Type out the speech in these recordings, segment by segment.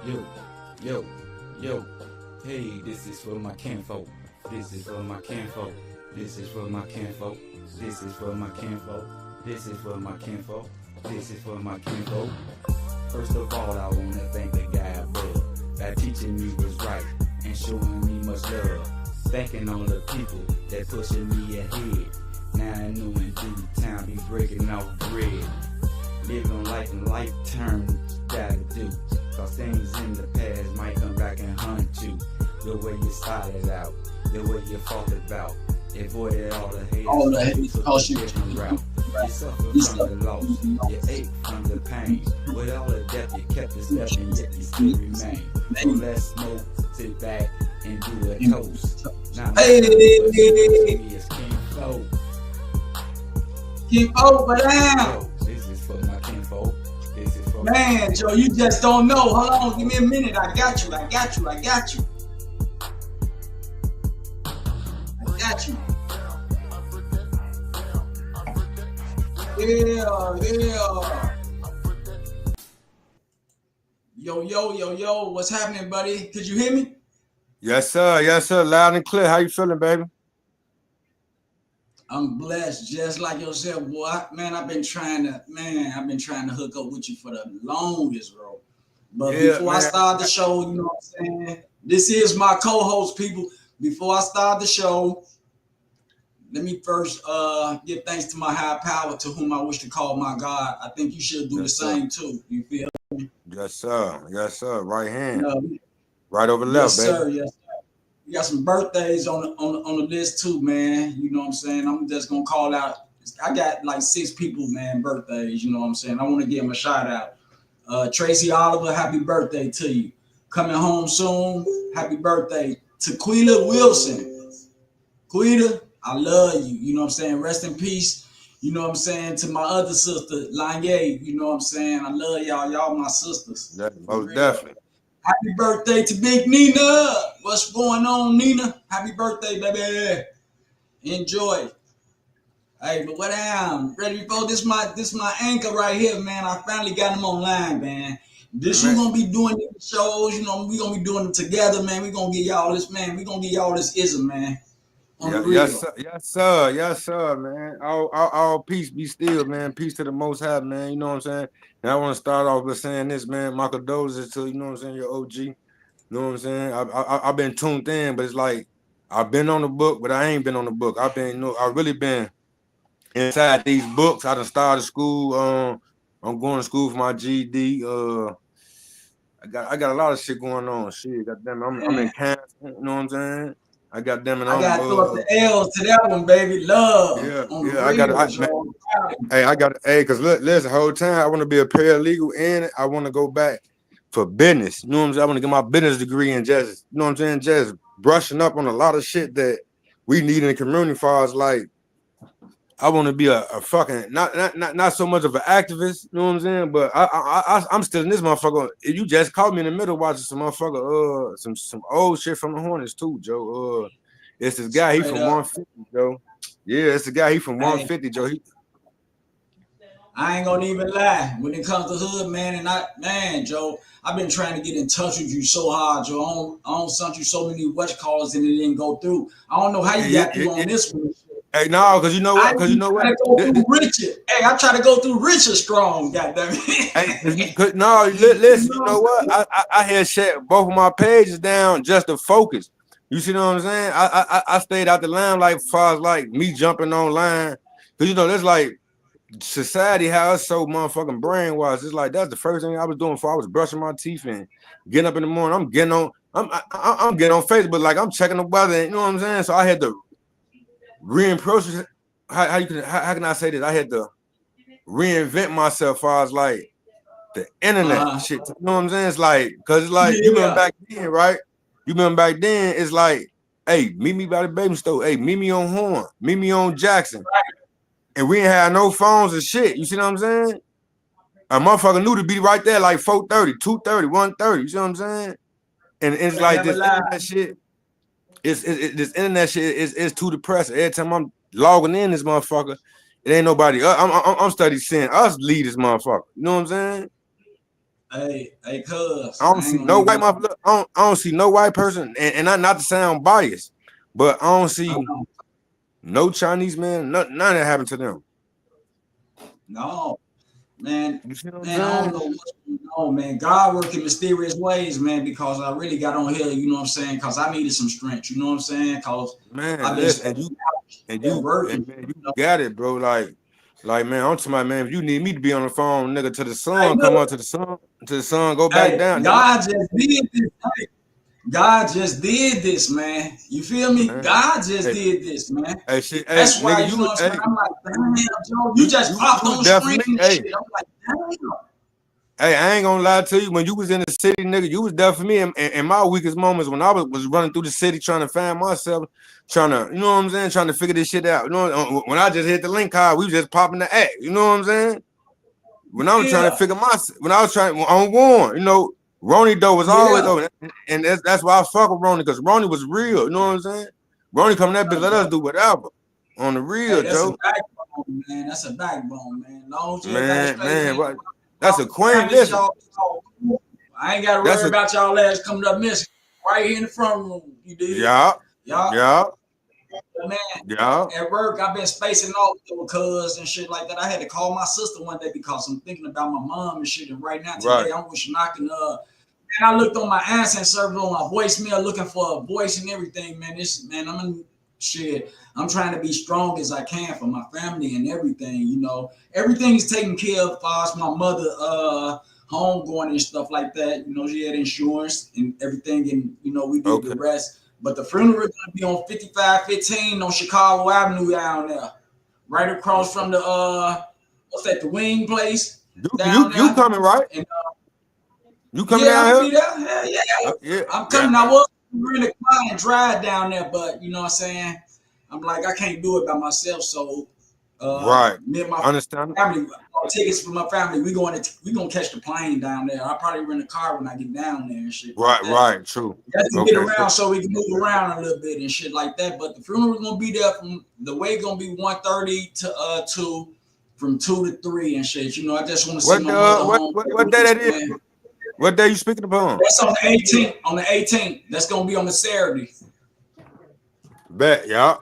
Yo, yo, yo. Hey, this is for my kinfolk. This is for my kinfolk. This is for my kinfolk. This is for my kinfolk. This is for my kinfolk. This is for my kinfolk. First of all, I wanna thank the guy above that teaching me was right and showing me much love. Thanking all the people that pushing me ahead. Now I know in due time be breaking off bread. Living life in life terms, gotta do. Cause things in the past might come back and haunt you. The way you started out, the way you fought about. Avoided all the hate, took a different route. You suffered from the loss, you ate from the pain. With all the death, you kept the step and yet you still remain. So let's smoke, sit back, and do a toast. Now my me is King Flo. Keep over down. This is for my kinfolk. This is for Man, Joe, you just don't know. Hold on, give me a minute. I got you. I got you. Yeah. Yo, what's happening, buddy? Could you hear me? Yes, sir. Loud and clear. How you feeling, baby? I'm blessed, just like yourself, boy. Man, I've been trying to hook up with you for the longest, bro. But before I start the show, you know what I'm saying? This is my co-host, people. Before I start the show, let me first give thanks to my high power, to whom I wish to call my God. I think you should do the same too. You feel me? Yes, sir. Right hand, right over left, yes, baby. Yes, sir. We got some birthdays on the list too, man. You know what I'm saying? I'm just gonna call out. I got like 6 people, man, birthdays. You know what I'm saying? I want to give them a shout out. Tracy Oliver, happy birthday to you. Coming home soon, happy birthday to Quila Wilson. Quila, I love you. You know what I'm saying? Rest in peace. You know what I'm saying? To my other sister, Lanye. You know what I'm saying? I love y'all. Y'all my sisters. Yeah, most definitely. Happy birthday to Big Nina. What's going on, Nina? Happy birthday, baby. Enjoy. Hey, but what am ready for this? My anchor right here, man. I finally got him online, man. This you gonna be doing these shows, you know. We gonna be doing them together, man. We gonna get y'all this, man. We gonna get y'all this ism, man. Yes, sir, man. All peace be still, man. Peace to the Most High, man. You know what I'm saying? And I want to start off with saying this, man. My condolences to, you know what I'm saying, your OG. You know what I'm saying? I've been tuned in, but it's like I've been on the book, but I ain't been on the book. I've really been inside these books. I done started school. I'm going to school for my GED. I got a lot of shit going on. Shit, goddamn, I'm in cancer. You know what I'm saying? I got them and I got to throw up the L's to that one, baby. Love. Cause listen, the whole time I want to be a paralegal and I want to go back for business. You know what I'm saying? I want to get my business degree and just, you know what I'm saying, just brushing up on a lot of shit that we need in the community. Far as like, I want to be a fucking not so much of an activist, you know what I'm saying? But I'm still in this motherfucker. You just caught me in the middle watching some motherfucker, some old shit from the Hornets too, Joe. It's this guy, he from 150, Joe. Yeah, it's the guy, he from 150, Joe. I ain't gonna even lie. When it comes to hood, man, Joe, I've been trying to get in touch with you so hard, Joe. I don't sent you so many watch calls and it didn't go through. I don't know how you got through on this one. Hey, no, because you know what? I try to go through Richard Strong, goddamn it. Listen, you know what? I had shut both of my pages down just to focus. You see what I'm saying? I stayed out the limelight as far as like me jumping online. Because you know, there's like society, how it's so motherfucking brainwashed. It's like that's the first thing I was doing before I was brushing my teeth and getting up in the morning. I'm getting on Facebook, like I'm checking the weather, you know what I'm saying? So I had to reinforce. How can I say this? I had to reinvent myself as far as like the internet shit. You know what I'm saying? It's like, cause it's like you remember back then, right? You remember back then, it's like, hey, meet me by the baby store. Hey, meet me on Horn, meet me on Jackson. And we ain't had no phones and shit. You see what I'm saying? A motherfucker knew to be right there like 4:30, 2:30, 1:30. You see what I'm saying? And it's like this internet shit. This internet shit is too depressing. Every time I'm logging in this motherfucker, it ain't nobody. I'm studying seeing us lead this motherfucker. You know what I'm saying? Cuz I don't see no white motherfucker. I don't see no white person, and not to sound biased, but I don't see no Chinese man. None of that happened to them. No, man. You see what I'm Man, I don't know what's going on, man. God work in mysterious ways, man, because I really got on here, you know what I'm saying? Because I needed some strength, you know what I'm saying? Because man, listen, and you got it, bro. Like, man, I'm talking about, man, if you need me to be on the phone, nigga, to the sun, come up to the sun, go back down. God just did this. God just did this, man. You feel me? Man. God just did this, man. That's why, nigga, you know what I'm saying? I'm like, damn, Joe, you just popped on the screen and shit. I'm like, damn. Hey, I ain't gonna lie to you. When you was in the city, nigga, you was there for me in my weakest moments when I was running through the city trying to find myself, trying to, you know what I'm saying, trying to figure this shit out. You know, when I just hit the link card, we was just popping the act. You know what I'm saying? When I was trying to figure when I was trying on Warren, you know, Ronnie though was always over, and that's why I fuck with Ronnie, because Ronnie was real. You know what I'm saying? Ronnie coming that bitch, let us do whatever on the real, Joe. That's a backbone, man. That's a backbone, man. Long man, that's a queen. Listen, I ain't got to worry about y'all ass coming up missing right here in the front room. You did? Yeah. Man, at work, I've been spacing off with cuz and shit like that. I had to call my sister one day because I'm thinking about my mom and shit. And right now, today, I'm wishing I can. And I looked on my answer service on my voicemail looking for a voice and everything, man. I'm trying to be strong as I can for my family and everything, you know. Everything's taken care of as far as my mother home going and stuff like that. You know, she had insurance and everything, and you know, we did the rest. But the funeral is gonna be on 5515 on Chicago Avenue down there. Right across from the what's that, the wing place? You coming, right? And, you coming down here? Yeah. I'm coming. I was really trying to drive down there, but you know what I'm saying? I'm like, I can't do it by myself. So me and my family, tickets for my family, we gonna catch the plane down there. I'll probably rent a car when I get down there and shit. Right, true. Just to get around so we can move around a little bit and shit like that. But the funeral is gonna be there from the way gonna be 1:30 to 2, from 2 to 3 and shit. You know, I just want to see my mother home. What day that is? What day you speaking about? That's on the 18th. On the 18th. That's gonna be on the Saturday. Bet, yeah.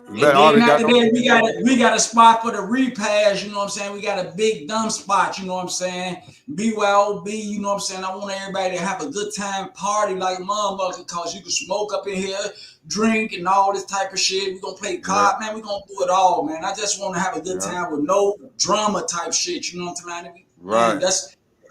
And then after that, we got a spot for the repast, you know what I'm saying? We got a big dumb spot, you know what I'm saying? BYOB, you know what I'm saying? I want everybody to have a good time, party like a motherfucker, because you can smoke up in here, drink, and all this type of shit. We're gonna play card, man. We're gonna do it all, man. I just want to have a good time with no drama type shit, you know what I'm saying? Right. Man,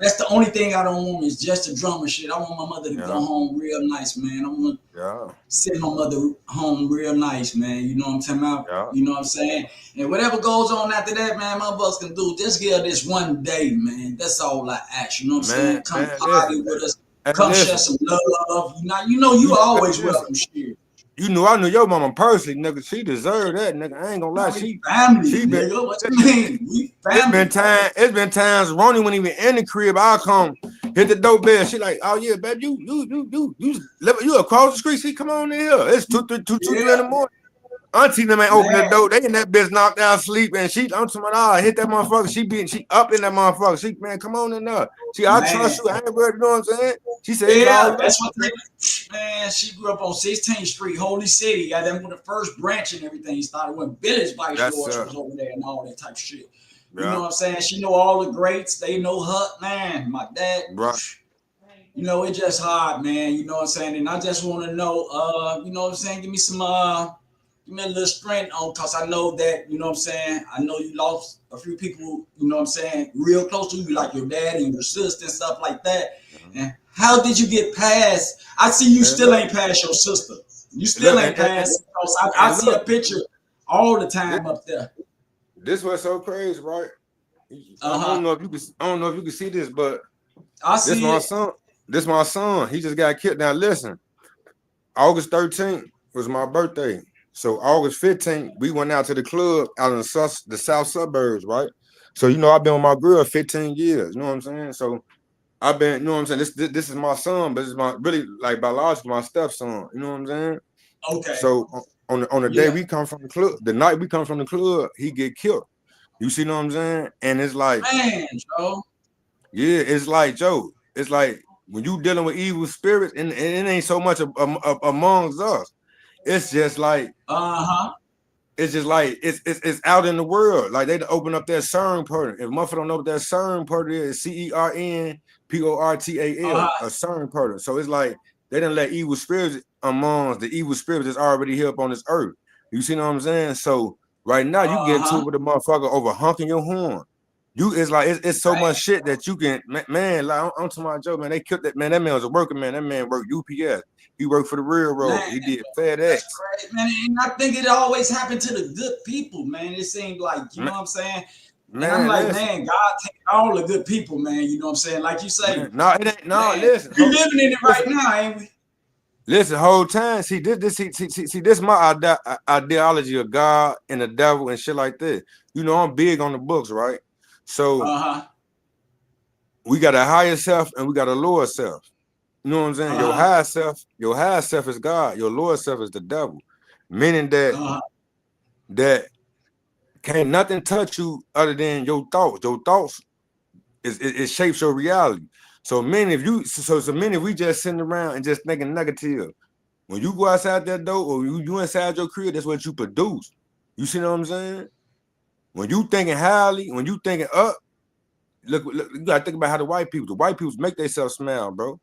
that's the only thing I don't want is just the drama shit. I want my mother to go home real nice, man. I want to send my mother home real nice, man. You know what I'm talking about? Yeah. You know what I'm saying? And whatever goes on after that, man, my boss can do. Just give her this one day, man. That's all I ask. You know what I'm saying? Come party with us. Come share some love. You know you always welcome shit. You knew I knew your mama personally, nigga. She deserved that, nigga. I ain't gonna lie. She nigga. What you mean? We family. It's been times Ronnie when even in the crib, I'll come hit the door bell. She like, oh yeah, baby, you across the street. She come on in here. It's 2, 3 in the morning. Auntie them ain't open the door. They in that bitch knocked out sleep, and I'm talking about, hit that motherfucker. She up in that motherfucker. She, man, come on in there. I trust you. I ain't worried. You know what I'm saying? She said, that's what man. She grew up on 16th Street, Holy City. Got them with the first branch and everything started when Billy's Vice Lords was over there and all that type of shit. You know what I'm saying? She know all the greats. They know her, man. My dad. Right. You know, it's just hard, man. You know what I'm saying? And I just want to know, you know what I'm saying? Give me some give me a little strength on, because I know that, you know what I'm saying, I know you lost a few people, you know what I'm saying, real close to you, like your dad and your sister and stuff like that. And how did you get past? I see you still ain't past your sister. You still ain't past. I see a picture all the time up there. This was so crazy, right? I don't know if you can see this, but this my son. He just got killed. Now listen, August 13th was my birthday. So August 15th, we went out to the club out in the south suburbs, right? So, you know, I've been with my girl 15 years, you know what I'm saying? So I've been, you know what I'm saying? This is my son, but it's my really like biological, my stepson, you know what I'm saying? Okay. So on the day we come from the club, the night we come from the club, he get killed. You see what I'm saying? And it's like, man, Joe. Yeah, it's like Joe. It's like when you dealing with evil spirits, and it ain't so much amongst us. It's just like Uh-huh. it's out in the world. Like they open up that CERN portal. If motherfucker don't know what that CERN portal is, CERNPORTAL, Uh-huh. a CERN portal. So it's like they didn't let evil spirits amongst the evil spirits that's already here up on this earth. You see what I'm saying? So right now you get into it Uh-huh. with a motherfucker over honking your horn. It's like it's so much shit that you can man. Like I'm to my joke, man. They killed that man. That man was a working man. That man worked UPS. He worked for the railroad. Man, He did FedEx. that's crazy, man. And I think it always happened to the good people, man. It seemed like, you know Man, what I'm saying? And I'm man, like, listen. man, God take all the good people, man. You know what I'm saying? Like you say, Man, no, it ain't. No, man, listen. we living in it right Listen, now, ain't we? listen. Whole time, see this my ideology of God and the devil and shit like that. You know, I'm big on the books, right? So Uh-huh. we got a higher self and we got a lower self. You know what I'm saying? Uh-huh. Your higher self is God. Your lower self is the devil, meaning that Uh-huh. that can't nothing touch you other than your thoughts. Your thoughts it shapes your reality. So many of you, so many of we just sitting around and just thinking negative. When you go outside that door or you inside your crib, that's what you produce. You see what I'm saying? When you thinking highly, when you thinking up, look, you gotta think about how the white people make themselves smile, bro.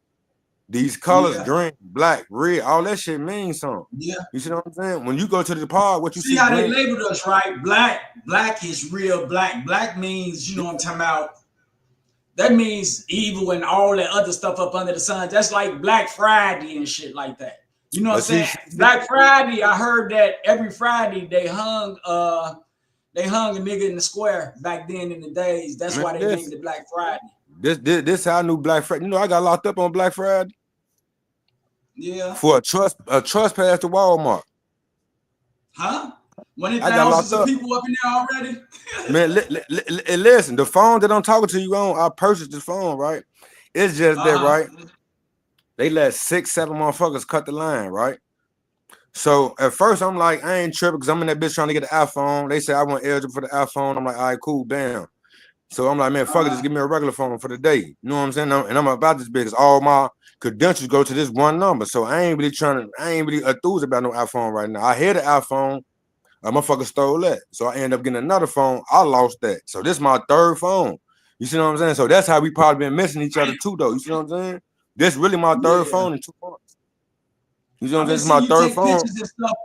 These colors, Yeah. green, black, red, all that shit means something. Yeah. You see what I'm saying? When you go to the park, what you See see, how they green. labeled us, right? Black is real black. Black means, you know what I'm talking about. That means evil and all that other stuff up under the sun. That's like Black Friday and shit like that. You know what I'm But saying? Black Friday, I heard that every Friday they hung a nigga in the square back then in the days. That's man, why they named it Black Friday. this how I knew Black Friday. You know, I got locked up on Black Friday Yeah. for a trespass to Walmart. Huh? I got locked Thousands of up. people up in there already? Man, listen, the phone that I'm talking to you on, I purchased this phone, right? It's just that, Uh-huh. right? They let 6, 7 motherfuckers cut the line, right? So at first I'm like, I ain't tripping because I'm in that bitch trying to get the iPhone. They say I want eligible for the iPhone. I'm like, all right, cool, bam. So I'm like, man, fuck it, just give me a regular phone for the day. You know what I'm saying? And I'm about this because all my credentials go to this one number. So I ain't really enthused about no iPhone right now. I had the iPhone. A motherfucker stole that. So I end up getting another phone. I lost that. So this is my third phone. You see what I'm saying? So that's how we probably been missing each other too, though. You see what I'm saying? This really my third Yeah. phone in 2 months. You see what I'm I've saying? been This is my seeing you third take phone. pictures and stuff.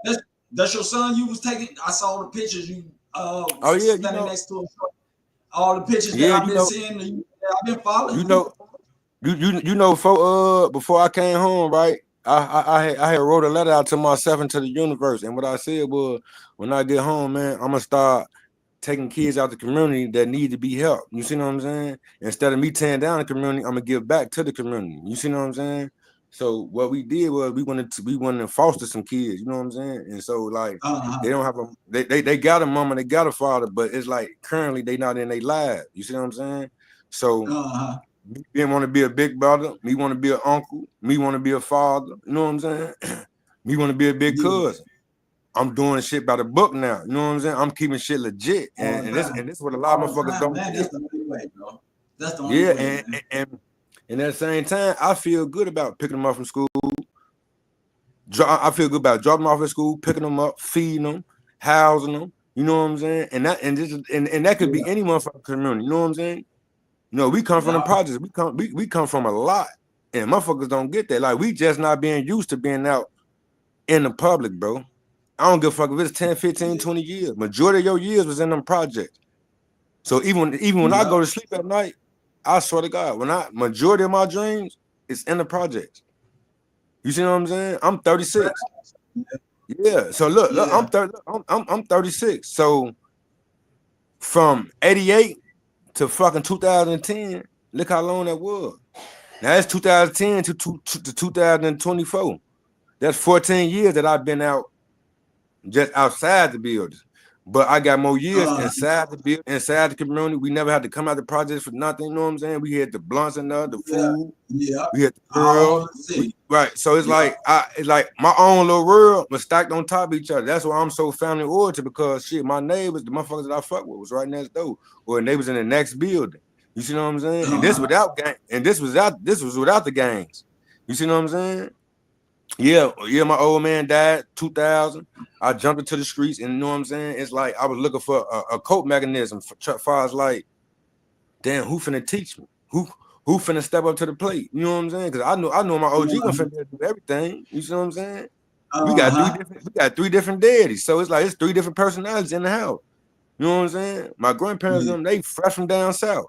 That's your son you was taking. I saw the pictures you Oh yeah, standing next to him. All the pictures that yeah, I've been seeing, I've been you following. know, before I came home, right? I had wrote a letter out to myself and to the universe, and what I said was, when I get home, man, I'm gonna start taking kids out the community that need to be helped. You see what I'm saying? Instead of me tearing down the community, I'm gonna give back to the community. You see what I'm saying? So what we did was we wanted to foster some kids. You know what I'm saying? And so like Uh-huh. they don't have they got a mama, they got a father, but it's like currently they not in their lives. You see what I'm saying? So Uh-huh. me didn't want to be a big brother, me want to be an uncle, me want to be a father. You know what I'm saying? Me want to be a big Yeah. cousin. I'm doing shit by the book now. You know what I'm saying? I'm keeping shit legit. All And the time. this is what a lot of All the motherfuckers time, don't man. get. That's the only way, bro. That's the only Yeah, way, man. and at the same time, I feel good about picking them up from school. I feel good about dropping them off at school, picking them up, feeding them, housing them. You know what I'm saying? And that could be Yeah. any motherfucking community. You know what I'm saying? You know, we come from the Yeah. projects. We come from a lot, and motherfuckers don't get that. Like we just not being used to being out in the public, bro. I don't give a fuck if it's 10, 15, 20 years. Majority of your years was in them projects. So even when I Yeah. go to sleep at night, I swear to God, majority of my dreams is in the projects. You see what I'm saying? I'm 36. Yeah. So look, I'm Yeah. 30, I'm 36. So from 88 to fucking 2010, look how long that was. Now it's 2010 to 2024. That's 14 years that I've been out just outside the building. But I got more years Uh, inside the building, inside the community. We never had to come out the projects for nothing. You know what I'm saying? We had the blunts and the yeah. food. Yeah. We had the All girls. the city. Right. So it's Yeah. like my own little world was stacked on top of each other. That's why I'm so family oriented, because shit, my neighbors, the motherfuckers that I fuck with was right next door, or they was in the next building. You see what I'm saying? And this without gang, and this was without the gangs. You see what I'm saying? Yeah, my old man died 2000. I jumped into the streets, and you know what I'm saying? It's like I was looking for a cope mechanism for far as like, damn, who finna teach me? Who finna step up to the plate? You know what I'm saying? Because I know my OG was finna do everything. You see what I'm saying? We got three different daddies, so it's like it's 3 different personalities in the house. You know what I'm saying? My grandparents, them, they fresh from down south.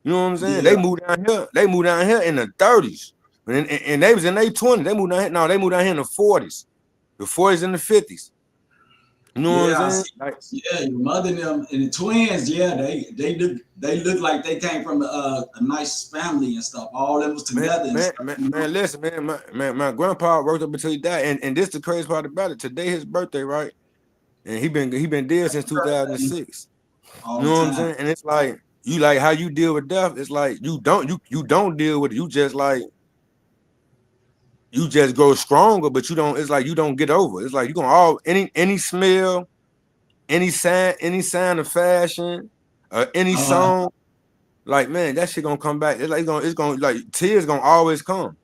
You know what I'm saying? They moved down here. They moved down here in the 30s, and they was in their 20s. They moved down here. No, they moved down here in the 40s, the 40s and the 50s. You know what I'm saying? Like, your mother and them and the twins. Yeah, they look like they came from a nice family and stuff. All them was together. Man, listen, man. My grandpa worked up until he died, and this the crazy part about it. Today his birthday, right? And he been dead since 2006. You know what I'm saying? And it's like you like how you deal with death. It's like you don't deal with it. You just like you just grow stronger, but you don't. It's like you don't get over. It's like you gonna all any smell, any sign of fashion, any song. Like man, that shit gonna come back. It's like it's gonna like tears gonna always come.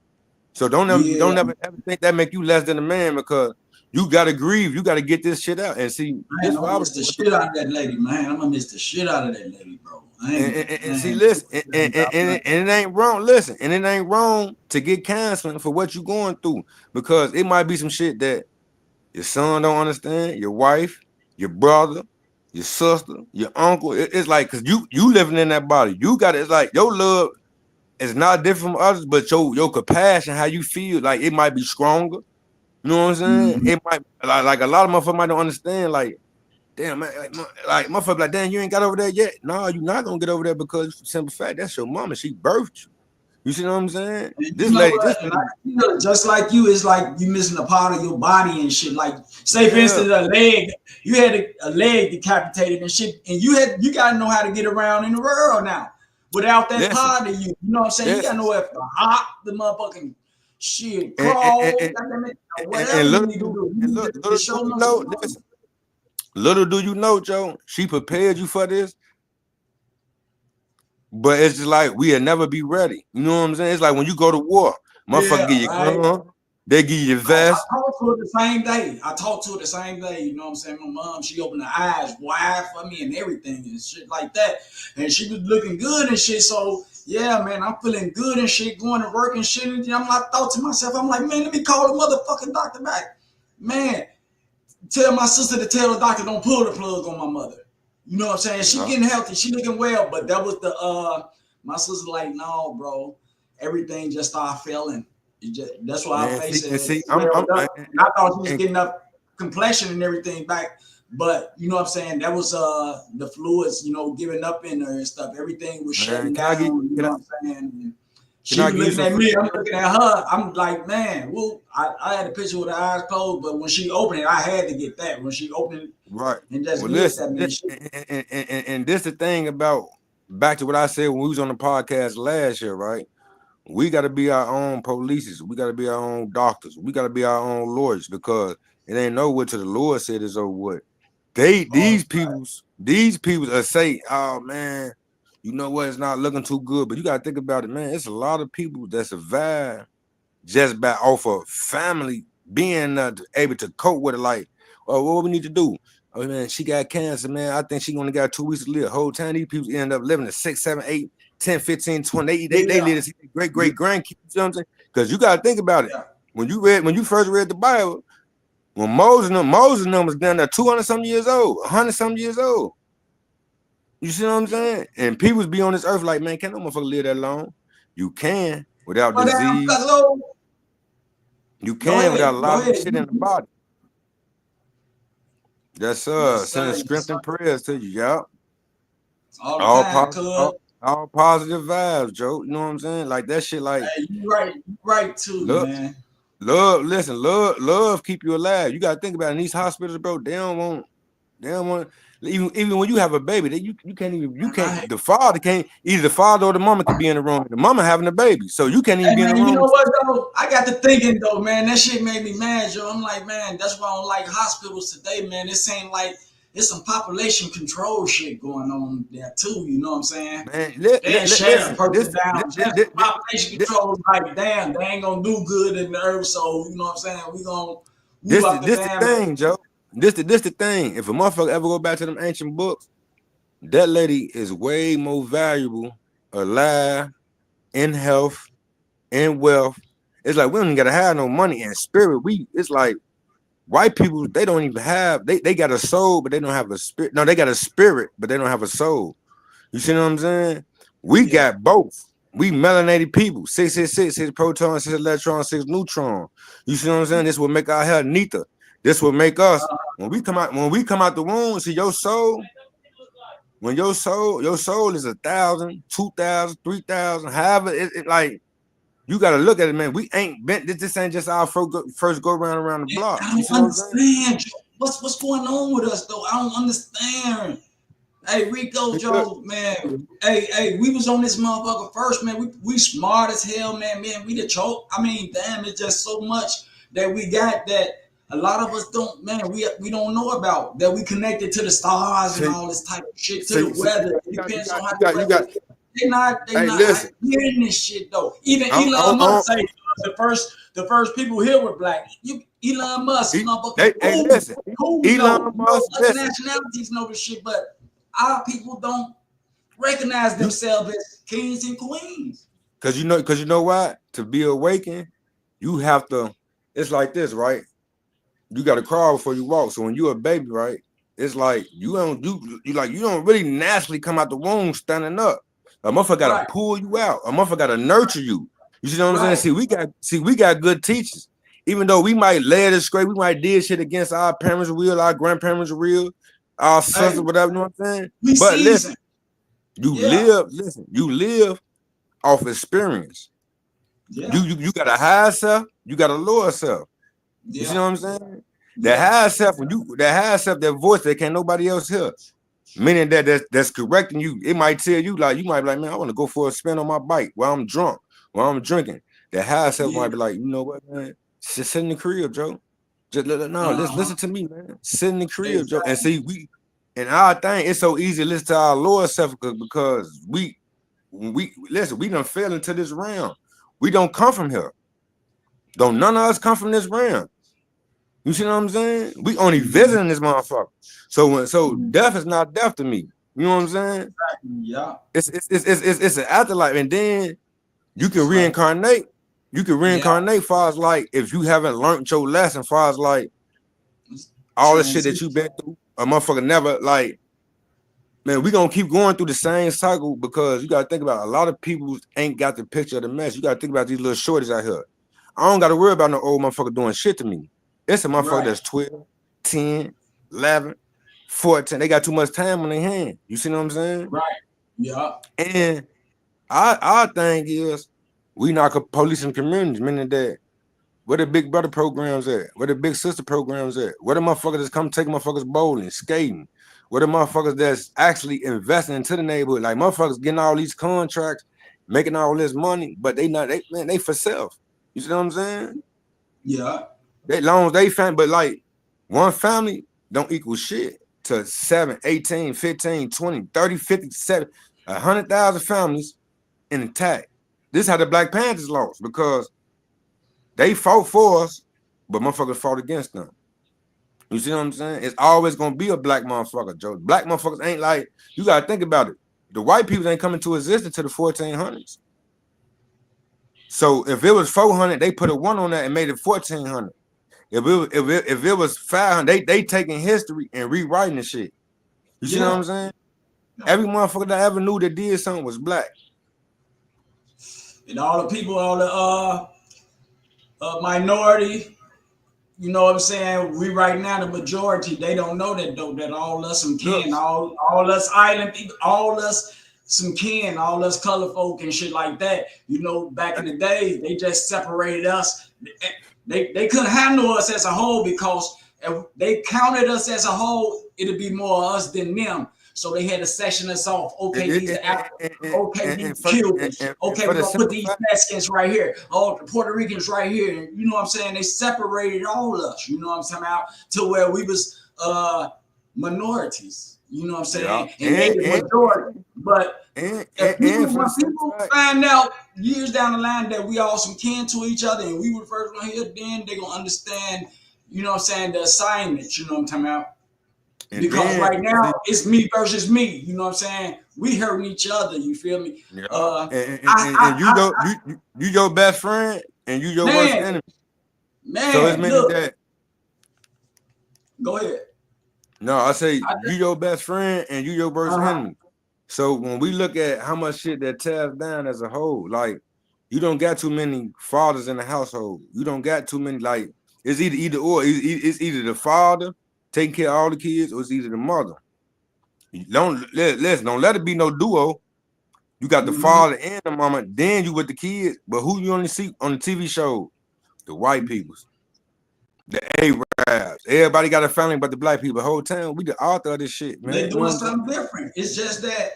So don't ever think that make you less than a man because. You gotta grieve. You gotta get this shit out and see. Man, I'm gonna miss the shit out of that lady, man. I'm gonna miss the shit out of that lady, bro. And see, listen, and it ain't wrong. Listen, and it ain't wrong to get counseling for what you going through because it might be some shit that your son don't understand, your wife, your brother, your sister, your uncle. It's like because you living in that body. You got it's like your love is not different from others, but your compassion, how you feel, like it might be stronger. You know what I'm saying? It might like a lot of motherfuckers might don't understand. Like, damn, man, like motherfuckers like, damn, you ain't got over there yet. No, you're not gonna get over there because simple fact, that's your mama. She birthed you. You see what I'm saying? This lady, just like you, it's like you missing a part of your body and shit. Like, say for instance, a leg, you had a leg decapitated and shit, and you gotta know how to get around in the world now without that part of you. You know what I'm saying? You gotta know if to hop the motherfucking. Shit, crawl, little do you know, Joe, she prepared you for this, but it's just like we'll never be ready. You know what I'm saying? It's like when you go to war, motherfucker give you gun, they give you your vest. I talked to her the same day. You know what I'm saying? My mom, she opened her eyes wide for me and everything and shit like that, and she was looking good and shit. So. Yeah, man, I'm feeling good and shit, going to work and shit. And I thought to myself, I'm like, man, let me call the motherfucking doctor back. Man, tell my sister to tell the doctor don't pull the plug on my mother. You know what I'm saying? She getting healthy, she looking well, but that was my sister like, no, bro, everything just started failing. That's why I faced it. I thought she was getting up complexion and everything back. But you know what I'm saying? That was the fluids, giving up in her and stuff. Everything was shutting down. You know what I'm saying? She was looking at me, I'm looking at her. I'm like, man, well, I had a picture with her eyes closed, but when she opened it, I had to get that. When she opened it, right. And just listen, and this the thing about back to what I said when we was on the podcast last year, right? We got to be our own police. We got to be our own doctors. We got to be our own lawyers because it ain't nowhere till the Lord said it's over with. These people say, oh man, you know what, it's not looking too good. But you gotta think about it, man. It's a lot of people that survive just by off of family being able to cope with it. Like, oh, what we need to do? Oh man, she got cancer, man. I think she only got 2 weeks to live. Whole time these people end up living to 6, 7, 8, 10, 15, 20. They live to great grandkids. You know what I'm saying? Because you gotta think about it. When you first read the Bible. When Moses was down there 200-something years old, 100-something years old. You see what I'm saying? And people be on this earth like, man, can't no motherfucker live that long? You can without disease. You can without a lot of shit in the body. That's sending strength and prayers to you, y'all. All positive vibes, Joe. You know what I'm saying? Like that shit, like you right too, man. Love keep you alive. You gotta think about it. In these hospitals, bro, they don't want even when you have a baby, you can't the father can't, either the father or the mama can be in the room. The mama having a baby, so you can't even be in the room. You know what though? I got to thinking though, man, that shit made me mad, Joe. I'm like, man, that's why I don't like hospitals today, man. This ain't like It's some population control shit going on there too. You know what I'm saying? Man, They ain't shut a person down. Just population this, control is like, damn, they ain't gonna do good in the earth. So you know what I'm saying? We gonna move this, up the this the damn. thing, Joe. This the thing. If a motherfucker ever go back to them ancient books, that lady is way more valuable alive, in health, in wealth. It's like we don't even gotta have no money and spirit. It's like white people, they don't even have, they got a soul, but they don't have a spirit. No, they got a spirit, but they don't have a soul. You see what I'm saying? We got both. We melanated people. 666, 6 protons, 6 electrons, 6 neutrons. You see what I'm saying? This will make our hair neater. This will make us when we come out the womb. See your soul. When your soul is 1,000, 2,000, 3,000, however, it like you gotta look at it, man. We ain't been. This ain't just our first go around the block. I don't understand. What's going on with us though? I don't understand. Hey, Rico, Joe, man. Hey, we was on this motherfucker first, man. We smart as hell, man. We the choke. I mean, damn, it's just so much that we got that a lot of us don't, man. We don't know about that. We connected to the stars and all this type of shit, to the weather. It depends on how the weather. They not hearing this shit though. Even Elon Musk say the first people here were black. Elon Musk, Elon Musk, other nationalities know this shit, but our people don't recognize themselves as kings and queens. Cause you know why? To be awakened, you have to. It's like this, right? You got to crawl before you walk. So when you're a baby, right? It's like you don't really naturally come out the womb standing up. A motherfucker gotta pull you out. A motherfucker gotta nurture you. You see what I'm saying? See, we got good teachers. Even though we might lay it straight, we might did shit against our parents' will, our grandparents' will, our sisters, whatever. You know what I'm saying? But listen, you live off experience. Yeah. You got a higher self, you got a lower self. You see what I'm saying? That higher self, that voice that can't nobody else hear. Meaning that's correcting you. It might tell you, like, you might be like, man, I want to go for a spin on my bike while I'm drunk, while I'm drinking. The higher self might be like, you know what, man? Just sit in the crib, Joe. Just listen to me, man. Sit in the crib, Joe. And see, and our thing, it's so easy to listen to our lower self because we done fell into this realm. We don't come from here. Don't none of us come from this realm. You see what I'm saying? We only visiting this motherfucker. So death is not death to me. You know what I'm saying? Yeah. It's an afterlife, and then you can reincarnate. You can reincarnate far as like if you haven't learned your lesson, far as like all the shit that you've been through. A motherfucker never like, man, we gonna keep going through the same cycle because you gotta think about a lot of people ain't got the picture of the mess. You gotta think about these little shorties out here. I don't gotta worry about no old motherfucker doing shit to me. It's a motherfucker that's 12, 10, 11, 14. They got too much time on their hand. You see what I'm saying? Right. Yeah. And our thing is we knock up police and communities, meaning that where the big brother programs at? Where the big sister programs at? Where the motherfuckers that's come take motherfuckers bowling, skating? Where the motherfuckers that's actually investing into the neighborhood? Like motherfuckers getting all these contracts, making all this money, but they for self. You see what I'm saying? Yeah. They long as they family, but like one family don't equal shit to 7, 18, 15, 20, 30, 50, 7, 100,000 families intact. This is how the Black Panthers lost because they fought for us, but motherfuckers fought against them. You see what I'm saying? It's always gonna be a black motherfucker, Joe. Black motherfuckers ain't like, you gotta think about it. The white people ain't coming to existence to the 1400s. So if it was 400, they put a 1 on that and made it 1400. If it was 500, they taking history and rewriting the shit. You see what I'm saying? Every motherfucker that I ever knew that did something was black. And all the people, all the minority, you know what I'm saying? We right now the majority. They don't know that though. That all us some kin, all us island people, all us some kin, all us color folk and shit like that. You know, back in the day, they just separated us. They couldn't handle us as a whole because if they counted us as a whole, it'd be more us than them. So they had to section us off. Okay, these are Africans. Okay, these Cubans. Okay, we're gonna put these Mexicans right here. Oh, the Puerto Ricans right here. You know what I'm saying? They separated all of us. You know what I'm talking about? To where we was minorities. You know what I'm saying? Yeah. And they the majority. But and when people find out years down the line that we all some kin to each other and we were first on here, then they're gonna understand, you know what I'm saying, the assignments, you know what I'm talking about? Because then, right now it's me versus me, you know what I'm saying? We hurting each other, you feel me? Yeah. And you your best friend and you your worst enemy. So it's meaning that. Go ahead. No, I say you your best friend and you your worst enemy. So when we look at how much shit that tears down as a whole, like you don't got too many fathers in the household. You don't got too many, like it's either or. It's either the father taking care of all the kids or it's either the mother. Don't let it be no duo. You got the father and the mama, then you with the kids. But who you only see on the TV show? The white peoples. The Arabs. Everybody got a family but the black people. The whole time, we the author of this shit, man. They doing something different. It's just that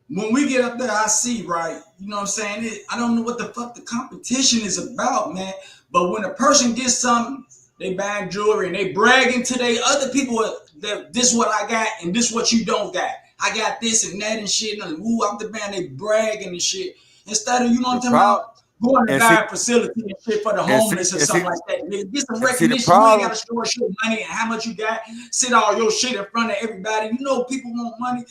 when we get up there, I see, right? You know what I'm saying? I don't know what the fuck the competition is about, man. But when a person gets something, they buying jewelry and they bragging to they other people that this is what I got and this is what you don't got. I got this and that and shit. And woo up the band, they bragging and shit. Instead of, you know what I'm talking about? Going to buy a facility and shit for the homeless or something like that. Nigga, get some recognition. You ain't got to show your money and how much you got. Sit all your shit in front of everybody. You know people want money,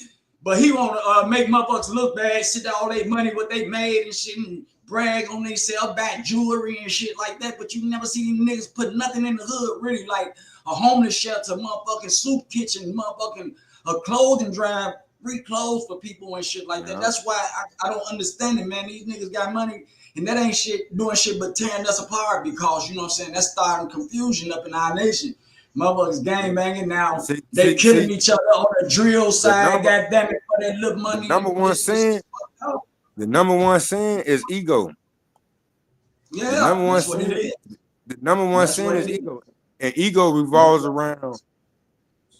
but he want to make motherfuckers look bad. Sit all their money, what they made and shit, and brag on themselves, back jewelry and shit like that. But you never see these niggas put nothing in the hood, really, like a homeless shelter, motherfucking soup kitchen, motherfucking a clothing drive, free clothes for people and shit like that. That's why I don't understand it, man. These niggas got money. And that ain't shit doing shit but tearing us apart because, you know what I'm saying, that's starting confusion up in our nation. Motherfuckers gang banging now. They killing each other on the drill side, goddamn it, for that little money. The number one sin is ego. Yeah, the number one sin is ego. And ego revolves around,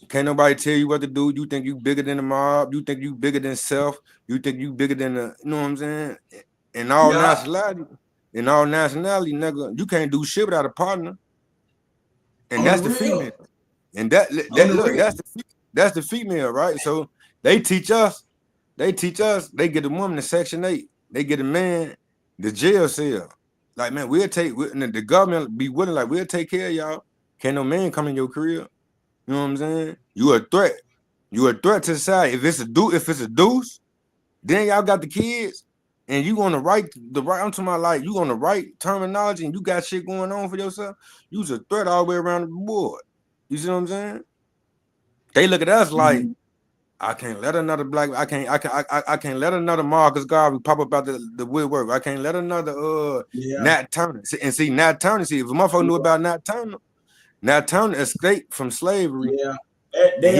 can't nobody tell you what to do. You think you bigger than the mob. You think you bigger than self. You think you bigger than the, you know what I'm saying? In all nationality, nigga, you can't do shit without a partner. And that's the female. And that's the female, right? So they teach us, they get the woman to Section 8, they get a man the jail cell. Like, man, the government be willing, like, we'll take care of y'all. Can't no man come in your career. You know what I'm saying? You a threat. You a threat to society. If it's a deuce, then y'all got the kids. And you on the right, I'm talking about, like, you on the right terminology and you got shit going on for yourself, you's a threat all the way around the board. You see what I'm saying? They look at us like, I can't let another black, I can't let another Marcus Garvey pop up out the woodwork. I can't let another Nat Turner. And see, Nat Turner, if a motherfucker knew about Nat Turner escaped from slavery. Yeah. They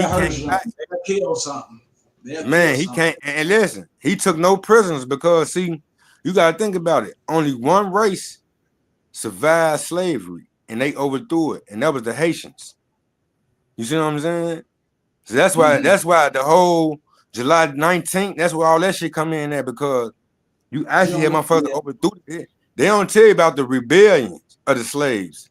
killed something. Man, he can't, and listen, he took no prisoners because, see, you got to think about it. Only one race survived slavery, and they overthrew it, and that was the Haitians. You see what I'm saying? So that's why the whole July 19th, that's where all that shit come in there, because you actually had motherfuckers overthrew it. They don't tell you about the rebellions of the slaves.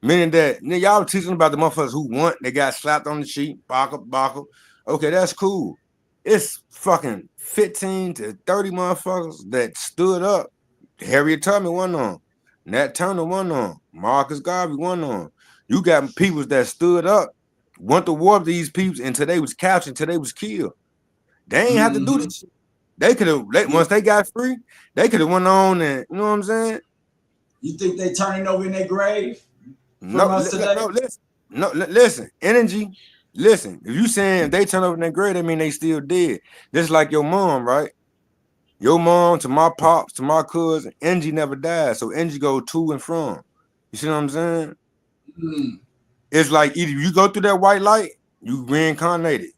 Meaning that, y'all teaching about the motherfuckers who they got slapped on the cheek, baka. Okay, that's cool. It's fucking 15 to 30 motherfuckers that stood up. Harriet Tubman wasn't on. Nat Turner wasn't on. Marcus Garvey wasn't on. You got people that stood up, went to war with these people until they was captured, until they was killed. They ain't have to do this shit. They could have, once they got free, they could have went on and, you know what I'm saying? You think they turning over in their grave? Listen, energy. Listen, if you saying they turn over in their grave, that mean they still dead. Just like your mom, right? Your mom to my pops, to my cousin, energy never died. So energy go to and from. You see what I'm saying? It's like either you go through that white light, you reincarnated.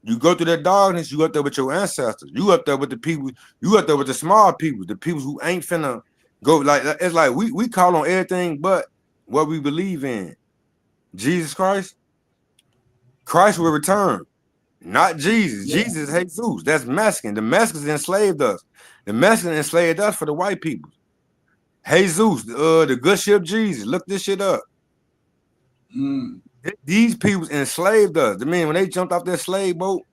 You go through that darkness, you up there with your ancestors. You up there with the people, you up there with the small people, the people who ain't finna go. Like, it's like we call on everything but what we believe in. Jesus Christ. Christ will return, not Jesus. Yeah. Jesus is Jesus. That's Mexican. The Mexicans enslaved us. The Mexicans enslaved us for the white people. Jesus, the good ship Jesus. Look this shit up. these people enslaved us. I mean, when they jumped off that slave boat,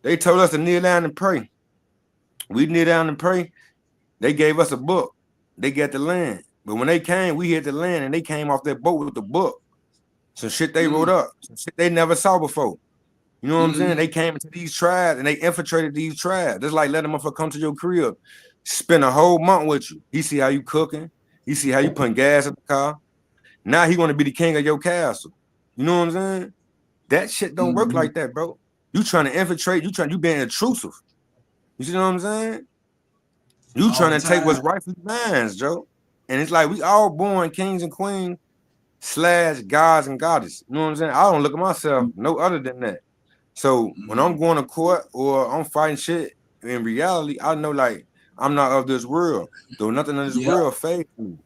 they told us to kneel down and pray. We kneel down and pray. They gave us a book. They got the land. But when they came, we hit the land and they came off that boat with the book. Some shit they wrote up. Some shit they never saw before. You know what I'm saying? They came into these tribes and they infiltrated these tribes. Just like letting them come to your crib, spend a whole month with you. He see how you cooking. He see how you putting gas in the car. Now he want to be the king of your castle. You know what I'm saying? That shit don't work like that, bro. You trying to infiltrate. You being intrusive. You see what I'm saying? You All trying the to take what's time. rightfully mine, Joe. And it's like we all born kings and queens / gods and goddesses. You know what I'm saying? I don't look at myself no other than that. So when I'm going to court or I'm fighting shit, in reality, I know like I'm not of this world. Though nothing in this Yep. world fades me.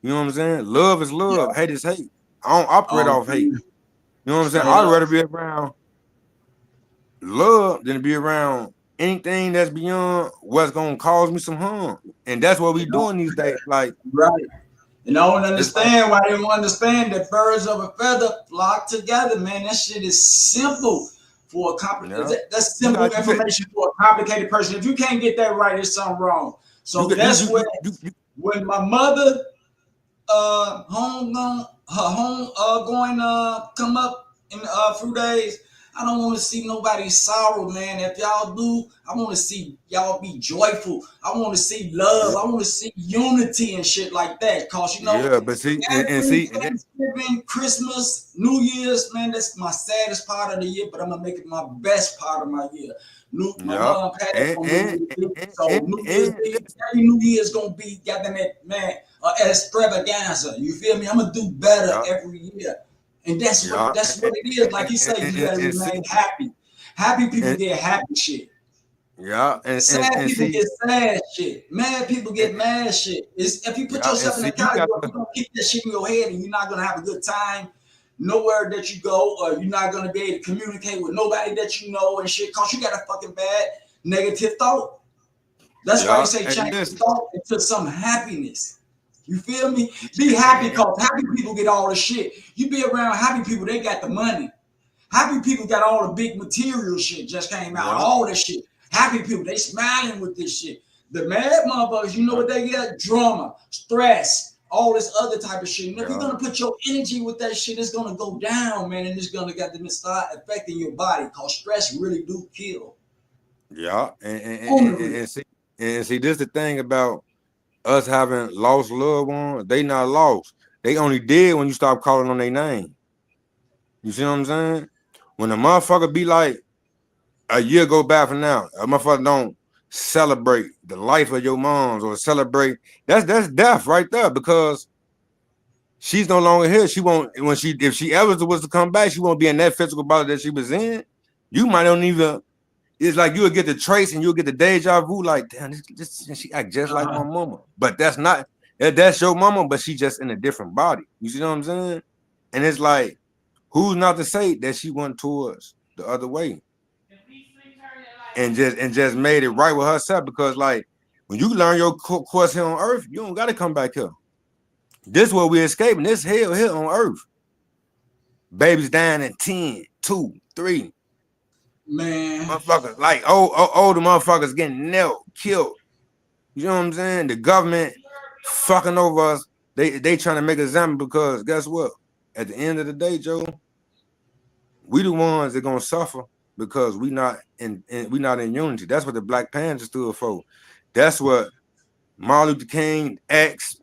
You know what I'm saying? Love is love. Yep. Hate is hate. I don't operate All off hate. You know what I'm saying? straight I'd up. rather be around love than to be around anything that's beyond what's gonna cause me some harm. And that's what we You know? doing these days. Like Right. And I don't it's like, understand why they don't understand that birds of a feather flock together, man. That shit is simple for a that's simple information for a complicated person. If you can't get that right, there's something wrong. So that's where when my mother going come up in a few days, I don't want to see nobody sorrow, man. If y'all do, I want to see y'all be joyful. I want to see love. I want to see unity and shit like that. Cause you know, but see, Thanksgiving, Christmas, New Year's, man, that's my saddest part of the year. But I'm gonna make it my best part of my year. My mom passed on New Year's, so New Year's Eve, every New Year's gonna be goddamn it, man, extravaganza. You feel me? I'm gonna do better every year. And that's what it is. Like you say, you gotta remain happy. Happy people get happy shit. Sad people get sad shit. Mad people get mad shit. If you put yourself in a category, you're gonna keep that shit in your head and you're not gonna have a good time nowhere that you go, or you're not gonna be able to communicate with nobody that you know and shit, cause you got a fucking bad negative thought. That's why you say change the thought into some happiness. You feel me? Be happy, cause happy people get all the shit. You be around happy people, they got the money. Happy people got all the big material shit just came out, all this shit. Happy people, they smiling with this shit. The mad motherfuckers, you know what they get? Drama, stress, all this other type of shit. And if you're gonna put your energy with that shit, it's gonna go down, man, and it's gonna start affecting your body, cause stress really do kill. And see, this is the thing about us having lost loved ones. They not lost. They only dead when you stop calling on their name. You see what I'm saying? When a motherfucker be like, a year go by from now, a motherfucker don't celebrate the life of your moms or celebrate, that's death right there, because she's no longer here. She won't, if she ever was to come back, she won't be in that physical body that she was in. You might don't even, it's like you'll get the trace and you'll get the deja vu, like, damn, she act just like my mama. But that's your mama, but she just in a different body. You see what I'm saying? And it's like, who's not to say that she went towards the other way and just made it right with herself? Because like when you learn your course here on earth, you don't gotta come back here. This is what we're escaping. This hell here on earth. Babies dying in 10, 2, 3. Man. Motherfuckers, like older motherfuckers getting nailed, killed. You know what I'm saying? The government fucking over us. They trying to make a zombie, because guess what? At the end of the day, Joe, we the ones that gonna suffer because we not in unity. That's what the Black Panther stood for. That's what Martin Luther King, X,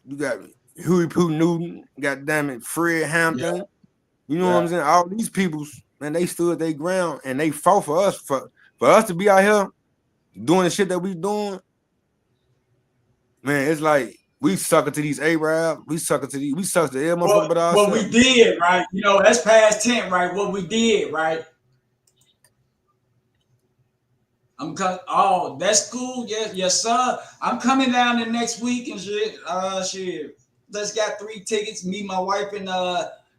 you got Huey P. Newton, goddamn it, Fred Hampton. You know what I'm saying? All these people, man, they stood their ground and they fought for us, for us to be out here doing the shit that we doing. Man, it's like we sucker to these Arabs, we sucker to every motherfucker but ourselves. What we did, right? You know, that's past tense, right? What we did, right? That's cool. Yes, sir. I'm coming down the next week and shit. Shit. Let's got 3 tickets. Me, my wife, and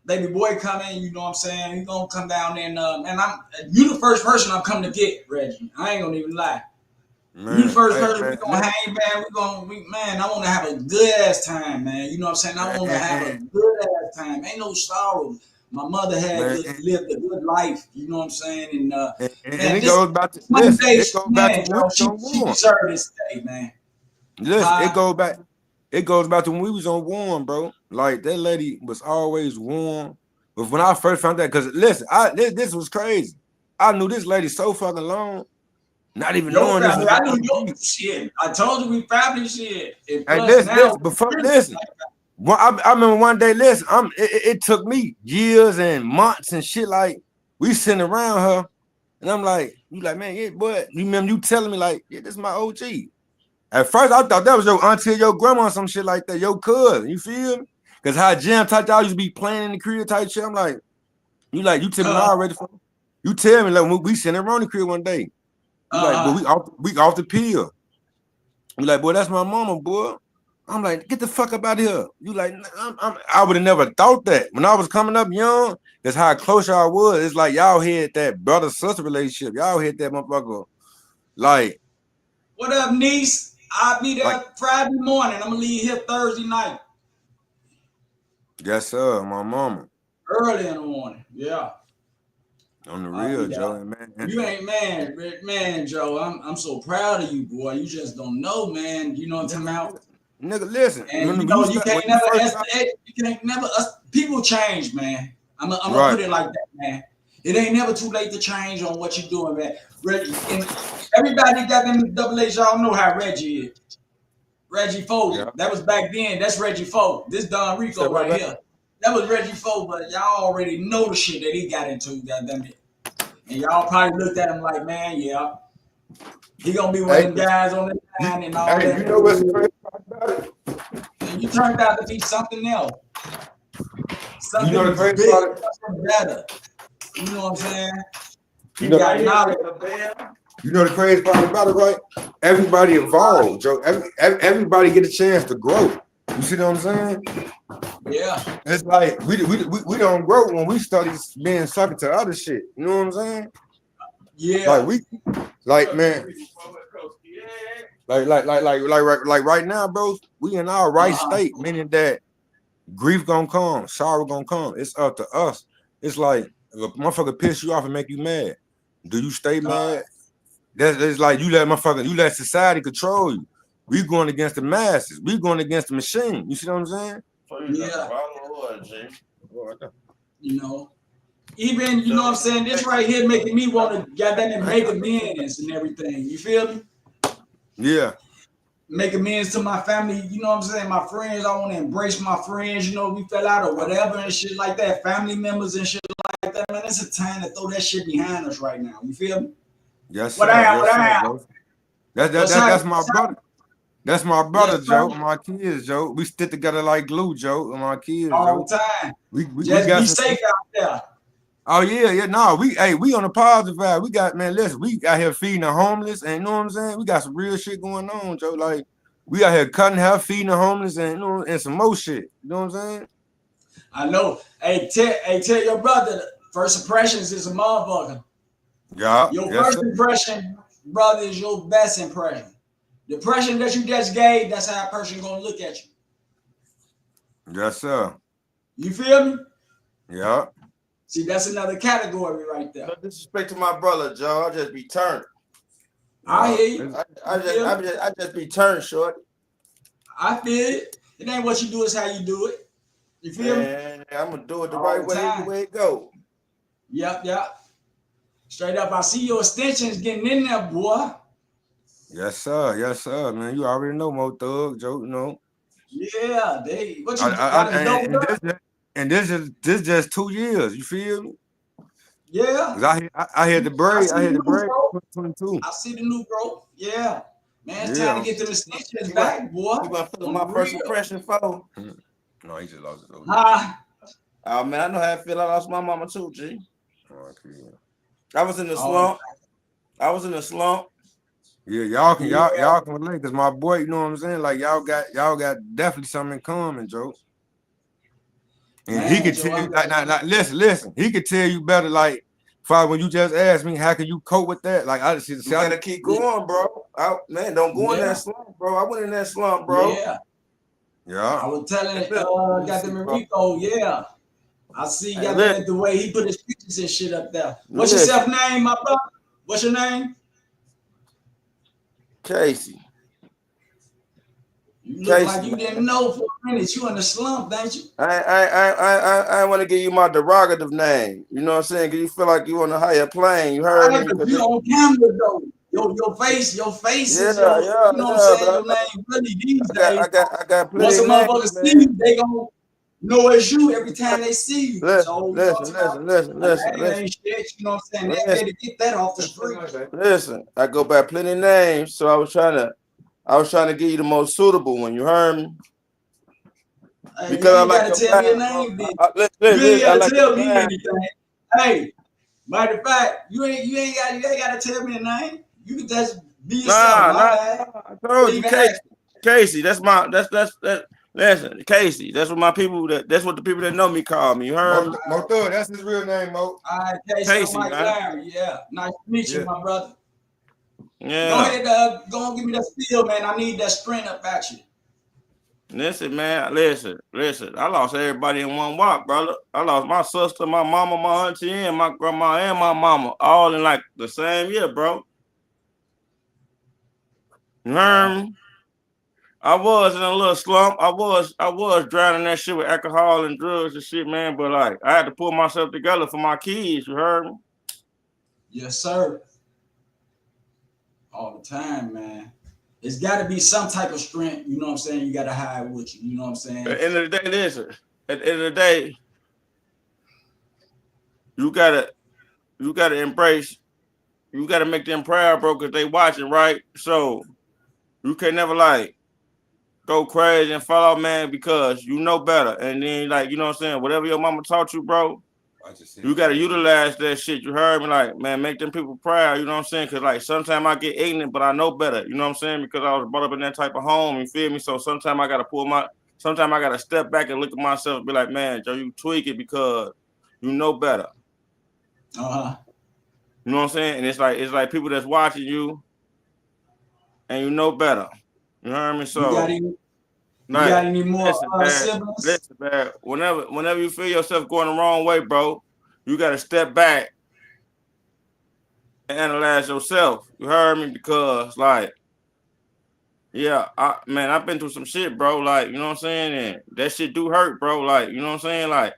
baby boy coming. You know what I'm saying? He gonna come down there and you the first person I'm coming to get, Reggie. I ain't gonna even lie. Man, you the first person we gonna hang, man. I want to have a good ass time, man. You know what I'm saying? I want to have a good ass time. Ain't no sorrow. My mother had lived a good life. You know what I'm saying? And Man, it goes back to one listen. day, It goes back to man, when Joe, we was on she warm. deserved this day, man. Listen, it goes back. It goes back to when we was on warm, bro. Like that lady was always warm. But when I first found that, because listen, this was crazy. I knew this lady so fucking long, not even Your knowing this family, was I her knew your OG. shit. I told you we family shit. And Hey, plus now, listen. Well, I remember one day, listen, it took me years and months and shit. Like we sitting around her, and I'm like, you like, man, yeah, boy, you remember you telling me like, yeah, this is my OG. At first, I thought that was your auntie or your grandma or some shit like that, your cousin. You feel me? Because how jam type y'all used to be playing in the crib type shit. I'm like, you tell me already. You tell me like when we sitting around the crib one day. You like, but we off the pill. You like, boy, that's my mama, boy. I'm like, get the fuck up out of here. You like, I would have never thought that. When I was coming up young, that's how close y'all was. It's like y'all had that brother-sister relationship. Y'all had that motherfucker. Like, what up, niece? I'll be there like, Friday morning. I'm gonna leave here Thursday night. yes, sir, my mama. Early in the morning. Yeah. On the real, Joe, man. You ain't man, Joe. I'm so proud of you, boy. You just don't know, man. You know what I'm talking about? Nigga, listen. And you can't never people change, man. I'm gonna put it like that, man. It ain't never too late to change on what you're doing, man. And everybody got them double A's, y'all know how Reggie is. Reggie Foe. Yeah. That was back then. That's Reggie Foe. This Don Rico right here. That was Reggie Foe, but y'all already know the shit that he got into, goddamn it. And y'all probably looked at him like, man, yeah, he gonna be one of them guys on the line and all that. You know what's crazy about it? And you turned out to be something else. Something you know the crazy big, about it? something better. You know what I'm saying? You know the crazy part about it, right? Everybody involved, Joe. Everybody get a chance to grow. You see what I'm saying? Yeah. It's like we don't grow when we study being sucker to other shit. You know what I'm saying? Yeah. Like man. Like right now, bro, we in our right state, meaning that grief gonna come, sorrow gonna come. It's up to us. It's like if a motherfucker piss you off and make you mad. Do you stay mad? That's like you let society control you. We going against the masses. We going against the machine. You see what I'm saying? Yeah. You know, even you know what I'm saying. This right here making me want to goddamn make amends and everything. You feel me? Yeah. Make amends to my family. You know what I'm saying? My friends. I want to embrace my friends. You know, we fell out or whatever and shit like that. Family members and shit like that. Man, it's a time to throw that shit behind us right now. You feel me? Yes, sir. That's my brother. That's my brother, yes, Joe. My kids, Joe. We stick together like glue, Joe. And my kids, all Joe. the time. We just got be safe out there. Oh yeah. No, we on the positive side. We got, man, listen, we out here feeding the homeless, and you know what I'm saying? We got some real shit going on, Joe. Like we out here cutting hair, feeding the homeless, and you know, and some more shit. You know what I'm saying? I know. Hey, tell your brother, first impressions is a motherfucker. Yeah. Your first impression, brother, is your best impression. The impression that you just gave, that's how a person gonna look at you. Yes, sir. You feel me? Yeah. See, that's another category right there. No disrespect to my brother, Joe. I just be turned. I hear you. I just be turned, short. I feel it. It ain't what you do, it's how you do it. You feel me? I'm gonna do it the right way, the way it go. Yep. Straight up, I see your extensions getting in there, boy. Yes, sir, man. You already know Mo Thug, Joe, you know. Yeah, what you and this is just 2 years, you feel me? Yeah. I had the braid, I had the braid 22. I see the new growth. Yeah. Man, it's time to get them extensions back, boy. You want to feel my first impression, folks? No, he just lost his old. Oh man, I know how I feel. I lost my mama too, G. Okay. I was in the slump. Yeah, y'all can relate, because my boy, you know what I'm saying? Like y'all got definitely something in common, Joe. And man, he could tell you, like, listen, he could tell you better, like, Father, when you just asked me, how can you cope with that? Like, I just you gotta keep going, bro. Don't go in that slump, bro. I went in that slump, bro. Yeah. I was telling got them in Rico, yeah. I see you Hey, got the way he put his pictures and shit up there. What's your listen, self name, my brother? What's your name? Casey. You look Casey, like you man. didn't know for a minute. You in the slump, ain't you? I want to give you my derogative name. You know what I'm saying? Cause you feel like you on a higher plane. You heard me? But you on camera though. Your face Yeah, is your, you know what I'm saying? Your but name really these I days. got Once plenty a of names, motherfucker see man. you, they gonna know it's you every time they see you. So you know what I'm saying? That ain't shit, you know what I'm saying? They better get that off the street. Listen, I go by plenty of names, so I was trying to give you the most suitable one. You heard me? Hey, Because you I ain't like gotta your tell me your mind, bro. name, then. You ain't Listen, I gotta like tell your me mind. anything. Hey, matter of fact, you ain't gotta tell me a name. You can just be yourself. My bad. I told you, Even ask. Casey. That's listen, Casey. That's what the people that know me call me. You heard me? Mo Thug, that's his real name, Mo. All right, Casey, I'm Casey, Mike man. Larry. Yeah, nice to meet you, my brother. Yeah. Go ahead, go and give me that spiel, man. I need that sprint up at you. Listen, man. Listen. I lost everybody in one walk, brother. I lost my sister, my mama, my auntie, and my grandma and my mama, all in like the same year, bro. You heard me? I was in a little slump. I was drowning that shit with alcohol and drugs and shit, man. But like, I had to pull myself together for my kids. You heard me? Yes, sir. All the time, man. It's got to be some type of strength. You know what I'm saying? You got to hide with you. You know what I'm saying? At the end of the day, listen. At the end of the day, you gotta embrace. You gotta make them proud, bro, because they watching, right? So you can never like go crazy and fall out, man, because you know better. And then like, you know what I'm saying? Whatever your mama taught you, bro, you gotta utilize that shit. You heard me? Like, man, make them people proud. You know what I'm saying? Because like sometimes I get ignorant, but I know better. You know what I'm saying? Because I was brought up in that type of home. You feel me? So sometimes I gotta step back and look at myself and be like, man, Joe, you tweak it because you know better. Uh-huh. You know what I'm saying? And it's like people that's watching you and you know better. You heard me? So you got any more siblings? Listen, man. Whenever you feel yourself going the wrong way, bro, you gotta step back and analyze yourself. You heard me? Because like, yeah, I've been through some shit, bro. Like, you know what I'm saying? And that shit do hurt, bro. Like, you know what I'm saying? Like,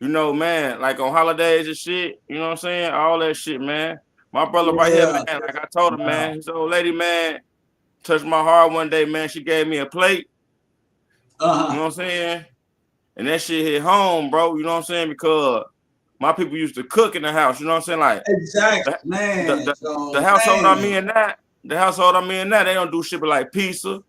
you know, man, like on holidays and shit, you know what I'm saying? All that shit, man. My brother right here, man, like I told him, man, his old lady, man, touched my heart one day, man. She gave me a plate. Uh-huh. You know what I'm saying? And that shit hit home, bro. You know what I'm saying? Because my people used to cook in the house. You know what I'm saying? Like, exactly, man. The household I'm in now, they don't do shit but like pizza,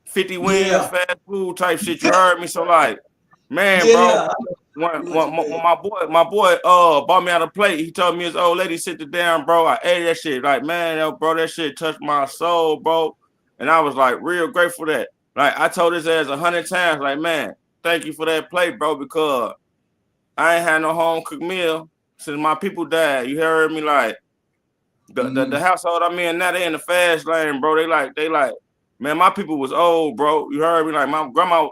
50 wings, fast food type shit. You heard me? So like, man, bro. When my boy bought me out a plate, he told me his old lady sit it down, bro. I ate that shit. Like, man, bro, that shit touched my soul, bro. And I was like real grateful for that. Like, I told his ass 100 times, like, man, thank you for that plate, bro, because I ain't had no home cooked meal since my people died. You heard me? Like, the household I'm in now, they in the fast lane, bro. They like, man, my people was old, bro. You heard me? Like, my grandma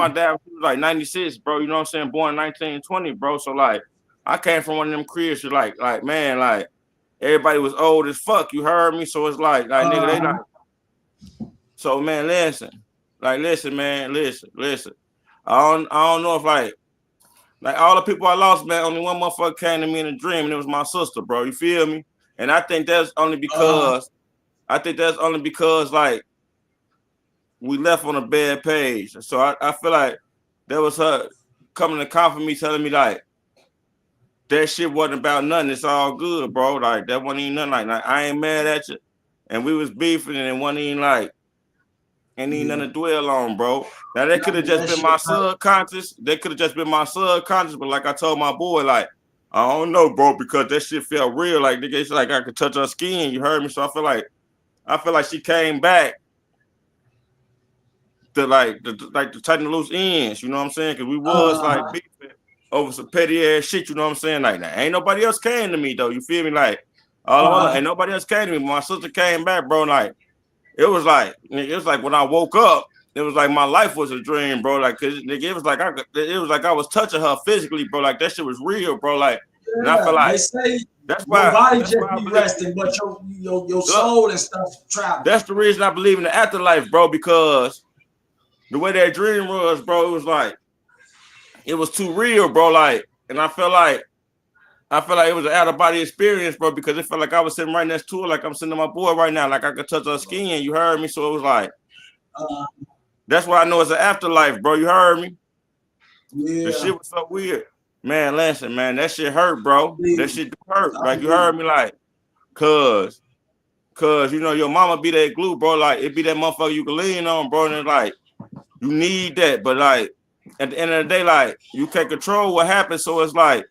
died, she was like 96, bro. You know what I'm saying? Born in 1920, bro. So like, I came from one of them cribs. Like, man, like everybody was old as fuck. You heard me? So it's like nigga, they like. So man, listen, man, listen. I don't know if like all the people I lost, man. Only one motherfucker came to me in a dream, and it was my sister, bro. You feel me? And I think that's only because like we left on a bad page. So I feel like that was her coming to comfort me, telling me like that shit wasn't about nothing. It's all good, bro. Like that wasn't even nothing. Like I ain't mad at you. And we was beefing and it wasn't even like nothing to dwell on, bro. Now that could have just been my subconscious. That could have just been my subconscious. But like I told my boy, like, I don't know, bro, because that shit felt real. Like nigga, it's like I could touch her skin. You heard me? So I feel like she came back to to tighten the loose ends. You know what I'm saying? Because we was like beefing over some petty ass shit. You know what I'm saying? Like, now, ain't nobody else came to me though. You feel me? Like, ain't nobody else came to me. My sister came back, bro. Like, it was like when I woke up my life was a dream, bro. Like, cause nigga, it was like I was touching her physically, bro. Like that shit was real, bro. Like, Yeah, and I feel like they say that's your why body that's just why I be believe. resting, but your soul and stuff travel. That's the reason I believe in the afterlife, bro. Because the way that dream was, bro, it was like it was too real, bro. Like, and I felt like it was an out of body experience, bro, because it felt like I was sitting right next to her, like I'm sitting to my boy right now, like I could touch her skin. You heard me? So it was like, that's why I know it's an afterlife, bro. You heard me? Yeah. The shit was so weird, man. Listen, man, that shit hurt, bro. Yeah. That shit do hurt. Like you heard me, like, cause you know your mama be that glue, bro. Like it be that motherfucker you can lean on, bro. And it's like you need that, but like at the end of the day, like you can't control what happens. So it's like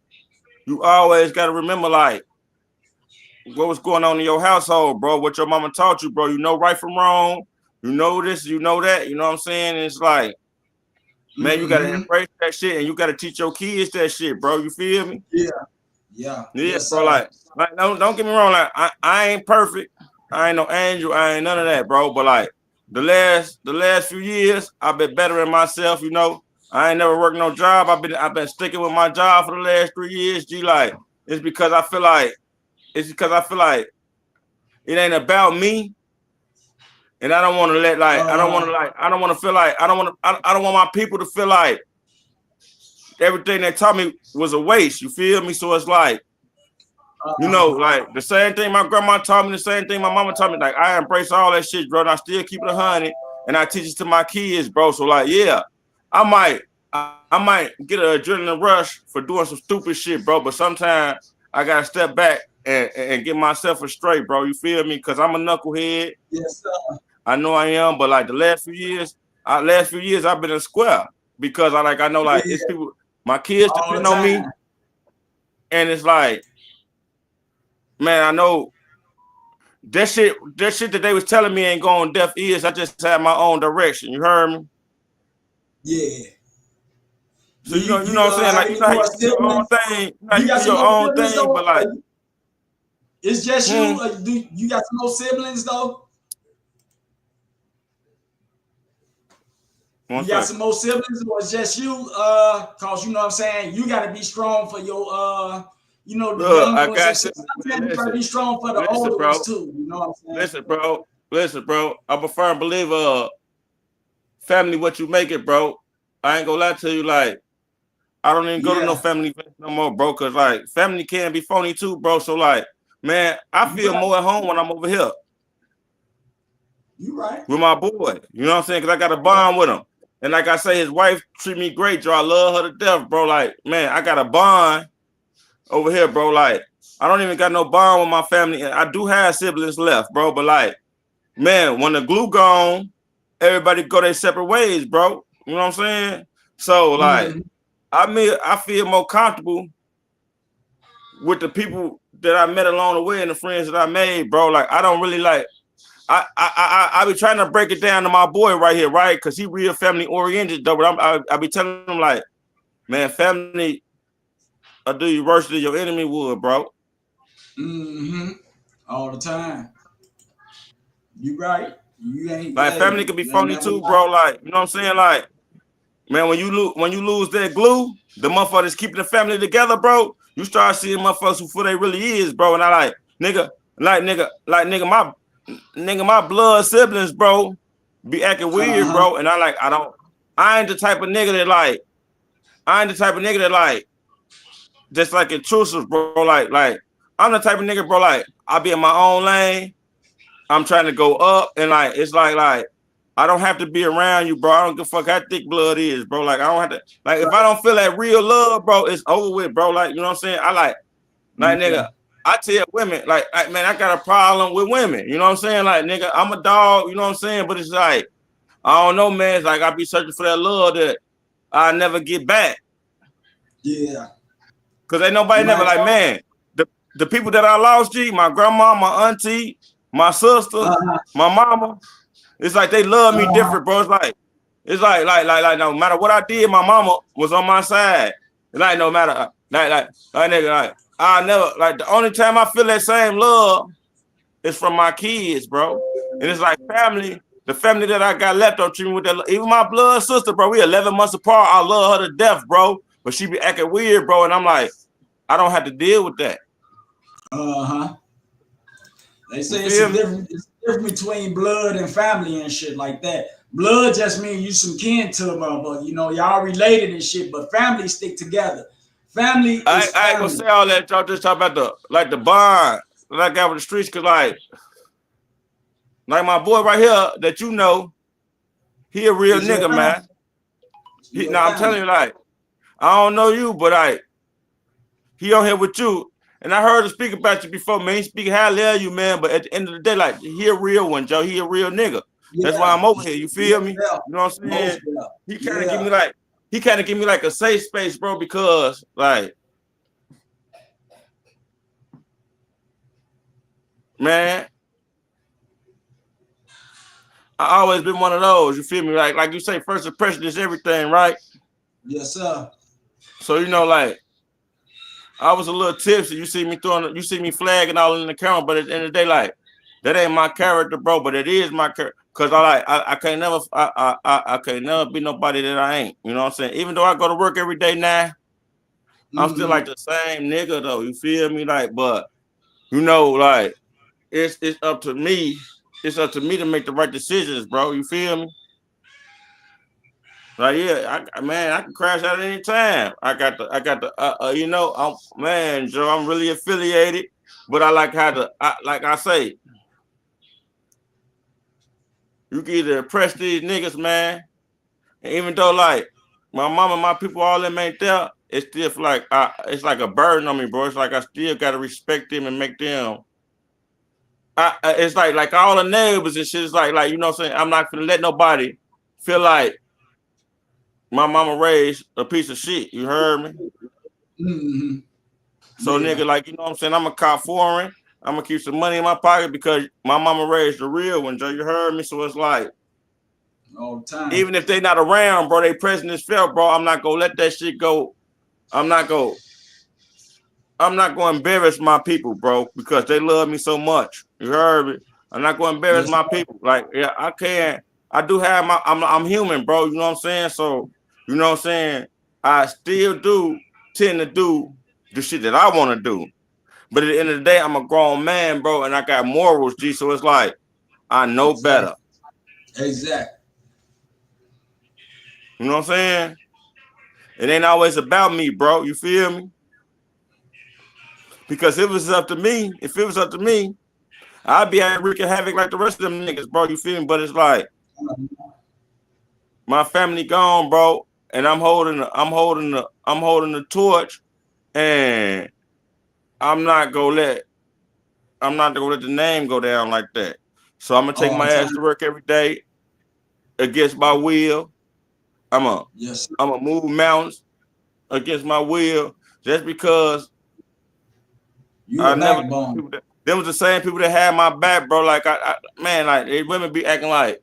you always got to remember, like, what was going on in your household, bro, what your mama taught you, bro. You know right from wrong. You know this, you know that. You know what I'm saying? And it's like, man, you got to embrace that shit, and you got to teach your kids that shit, bro. You feel me? Yeah. Yes, bro. Like don't get me wrong. Like, I ain't perfect. I ain't no angel. I ain't none of that, bro. But like the last few years, I've been bettering myself. You know, I ain't never worked no job. I've been sticking with my job for the last 3 years. G, like it's because I feel like it ain't about me, and I don't want to let like I don't want to feel like I don't want my people to feel like everything they taught me was a waste. You feel me? So it's like, you know, like the same thing my grandma taught me, the same thing my mama taught me. Like I embrace all that shit, bro, and I still keep it 100, and I teach it to my kids, bro. So like, yeah, I might get an adrenaline rush for doing some stupid shit, bro. But sometimes I gotta step back and get myself straight, bro. You feel me? Because I'm a knucklehead. Yes, sir. I know I am, but like the last few years I've been in square because I know like it's people, my kids depend on me, and it's like, man, I know that shit that they was telling me ain't going deaf ears. I just had my own direction. You heard me? Yeah. So you know what I'm saying? Like you do your own thing. You do your own thing, but like it's just you. Do you got some more siblings though? You got some more siblings, or it's just you? Cause you know what I'm saying. You got to be strong for your you know, the young ones. You got to be strong for the older ones too. You know what I'm saying? Listen, bro. I'm a firm believer. Family, what you make it, bro. I ain't gonna lie to you. Like, I don't even go to no family events no more, bro. Cause like, family can be phony too, bro. So like, man, I feel more at home when I'm over here. You right. With my boy. You know what I'm saying? Cause I got a bond with him. And like I say, his wife treat me great, Joe. I love her to death, bro. Like, man, I got a bond over here, bro. Like, I don't even got no bond with my family. And I do have siblings left, bro. But like, man, when the glue gone, everybody go their separate ways, bro. You know what I'm saying? So like, I feel more comfortable with the people that I met along the way and the friends that I made, bro. Like, I don't really like. I be trying to break it down to my boy right here, right? Because he real family oriented, though. But I be telling him like, man, family will do you worse than your enemy would, bro. All the time. You right. You ain't like family can be phony too, bro. Like, you know what I'm saying? Like, man, when you lose that glue, the motherfuckers keeping the family together, bro. You start seeing motherfuckers who they really is, bro. And I like my blood siblings, bro, be acting weird, bro. And I ain't the type of nigga that like just like intrusive, bro. Like I'm the type of nigga, bro. Like I be in my own lane. I'm trying to go up, and like it's like I don't have to be around you, bro. I don't give a fuck how thick blood is, bro. Like I don't have to. Like if I don't feel that real love, bro, it's over with, bro. Like you know what I'm saying? I like nigga. I tell women, like, man, I got a problem with women. You know what I'm saying? Like, nigga, I'm a dog. You know what I'm saying? But it's like, I don't know, man. It's like I be searching for that love that I never get back. Yeah. Cause ain't nobody never like, man. The people that I lost, G, my grandma, my auntie, my sister, my mama. It's like they love me different, bro. It's like no matter what I did, my mama was on my side. It's like no matter like nigga, like I never like the only time I feel that same love is from my kids, bro. And it's like family the family that I got left don't treat me with that. Even my blood sister, bro, we 11 months apart. I love her to death, bro. But she be acting weird, bro. And I'm like, I don't have to deal with that. They say it's a difference between blood and family and shit like that. Blood just means you some kin to them, but you know, y'all related and shit, but family stick together. Family is I ain't gonna say all that. Y'all just talk about the bond that I got with the streets, cause like my boy right here that you know, he a real nigga, man. I'm telling you, like, I don't know you, but he on here with you. And I heard him speak about you before, man. He speak highly of you, man. But at the end of the day, like, he a real one, Joe. He a real nigga. Yeah. That's why I'm over here. You feel me? Yeah. You know what I'm saying? He kind of give me like a safe space, bro, because like, man, I always been one of those. You feel me? Like you say, first impression is everything, right? Yes, sir. So you know, like, I was a little tipsy. You see me flagging all in the camera, but at the end of the day, like, that ain't my character, bro. But it is my character, cause I can't never be nobody that I ain't. You know what I'm saying? Even though I go to work every day now, I'm still like the same nigga though. You feel me? Like, but you know, like, it's up to me. It's up to me to make the right decisions, bro. You feel me? Like, yeah, I can crash out at any time. I got the you know, man, Joe, I'm really affiliated, but I like how like I say, you can either impress these niggas, man, and even though like my mama, my people, all them ain't there, it's still like it's like a burden on me, bro. It's like I still gotta respect them and make them. It's like all the neighbors and shit. It's like you know what I'm saying. I'm not gonna let nobody feel like my mama raised a piece of shit. You heard me? Mm-hmm. So nigga, like, you know what I'm saying? I'm a cop foreign. I'm gonna keep some money in my pocket because my mama raised the real one, Joe. You heard me? So it's like all the time. Even if they not around, bro, they presence is felt, bro. I'm not gonna let that shit go. I'm not gonna embarrass my people, bro, because they love me so much. You heard me? I'm not gonna embarrass my people. Like, yeah, I can't. I do have I'm human, bro. You know what I'm saying? So, you know what I'm saying? I still do tend to do the shit that I want to do. But at the end of the day, I'm a grown man, bro, and I got morals, G. So it's like, I know better. Exactly. You know what I'm saying? It ain't always about me, bro. You feel me? Because if it was up to me, I'd be out wreaking havoc like the rest of them niggas, bro. You feel me? But it's like, my family gone, bro, and I'm holding the torch, and I'm not gonna let the name go down like that. So I'm gonna take my ass to work every day against my will. I'm gonna move mountains against my will just because I never. Them was the same people that had my back, bro. Like man, like women be acting like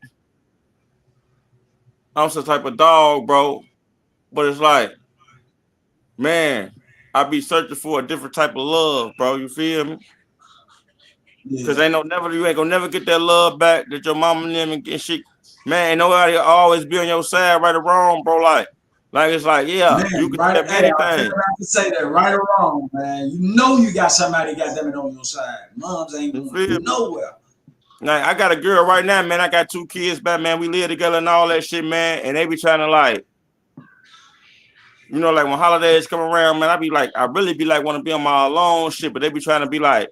I'm some type of dog, bro. But it's like, man, I be searching for a different type of love, bro. You feel me? Because you ain't gonna never get that love back that your mama and them and shit. Man, ain't nobody always be on your side, right or wrong, bro. Like it's like, yeah, man, you can have anything. I have to say that, right or wrong, man. You know you got somebody got them on your side. Moms ain't going nowhere. Like, I got a girl right now, man. I got 2 kids back, man. We live together and all that shit, man. And they be trying to like, you know, like when holidays come around, man, I really be like want to be on my alone shit, but they be trying to be like,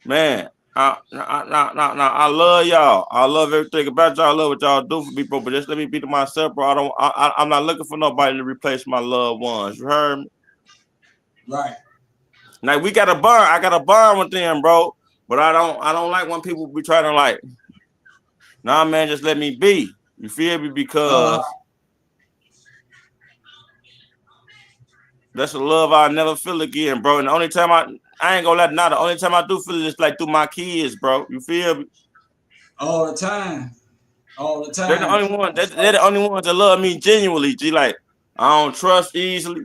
man, I love y'all. I love everything about y'all. I love what y'all do for me, bro. But just let me be to myself, bro. I'm not looking for nobody to replace my loved ones. You heard me? Right. Like, we got a bond. I got a bond with them, bro. But I don't like when people be trying to like, nah, man, just let me be. You feel me? Because that's a love I'll never feel again, bro. And the only time I ain't gonna let the only time I do feel it is like through my kids, bro. You feel me? All the time. All the time. They're the only ones. They're the only ones that love me genuinely. G, like, I don't trust easily.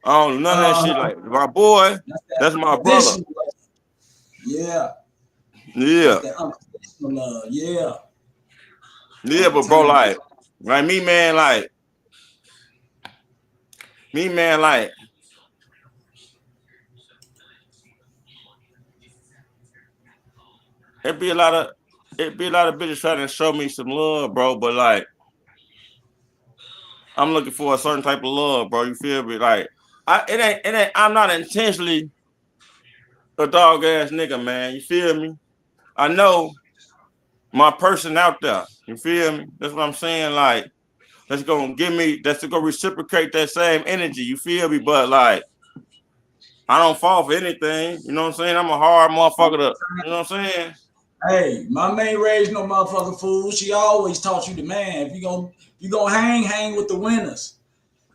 I don't do none of that shit. Like, my boy, that's my brother. Yeah. Yeah. That's that unconditional love. Yeah. Yeah, but bro, like me, man, like it'd be a lot of bitches trying to show me some love, bro. But like, I'm looking for a certain type of love, bro. You feel me? Like, it ain't. I'm not intentionally a dog ass nigga, man. You feel me? I know my person out there. You feel me? That's what I'm saying. Like, that's gonna reciprocate that same energy. You feel me? But like, I don't fall for anything. You know what I'm saying? I'm a hard motherfucker to, you know what I'm saying? Hey, my main raised no motherfucking fool. She always taught you the man. If you gonna hang with the winners.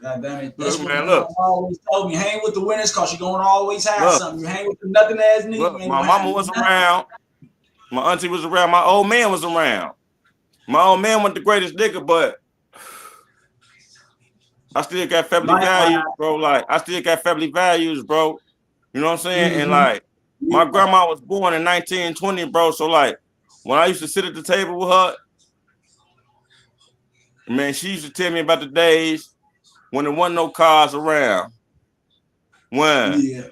God damn it. That's Look, what my man, mom look. always told me. Hang with the winners because you're gonna always have something. You hang with the nothing ass nigga, Look, you ain't my gonna mama have was nothing. around. My auntie was around. My old man was around. My old man wasn't the greatest nigga, but I still got family values, bro. Like, I still got family values, bro. You know what I'm saying? Mm-hmm. And like, my grandma was born in 1920, bro. So like, when I used to sit at the table with her, man, she used to tell me about the days when there wasn't no cars around. When they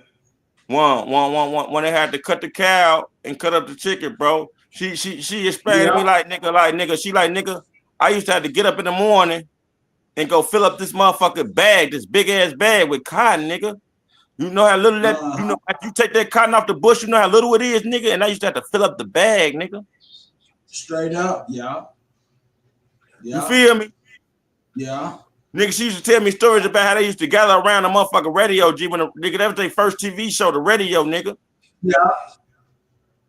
had to cut the cow and cut up the chicken, bro. She explained to me like nigga. She like nigga. I used to have to get up in the morning and go fill up this motherfucking bag, this big ass bag with cotton, nigga. You know how little that, you know, if you take that cotton off the bush, you know how little it is, nigga. And I used to have to fill up the bag, nigga. Straight up, yeah. You feel me? Yeah. Nigga, she used to tell me stories about how they used to gather around the motherfucking radio, G, when nigga, that was their first TV show, the radio, nigga. Yeah.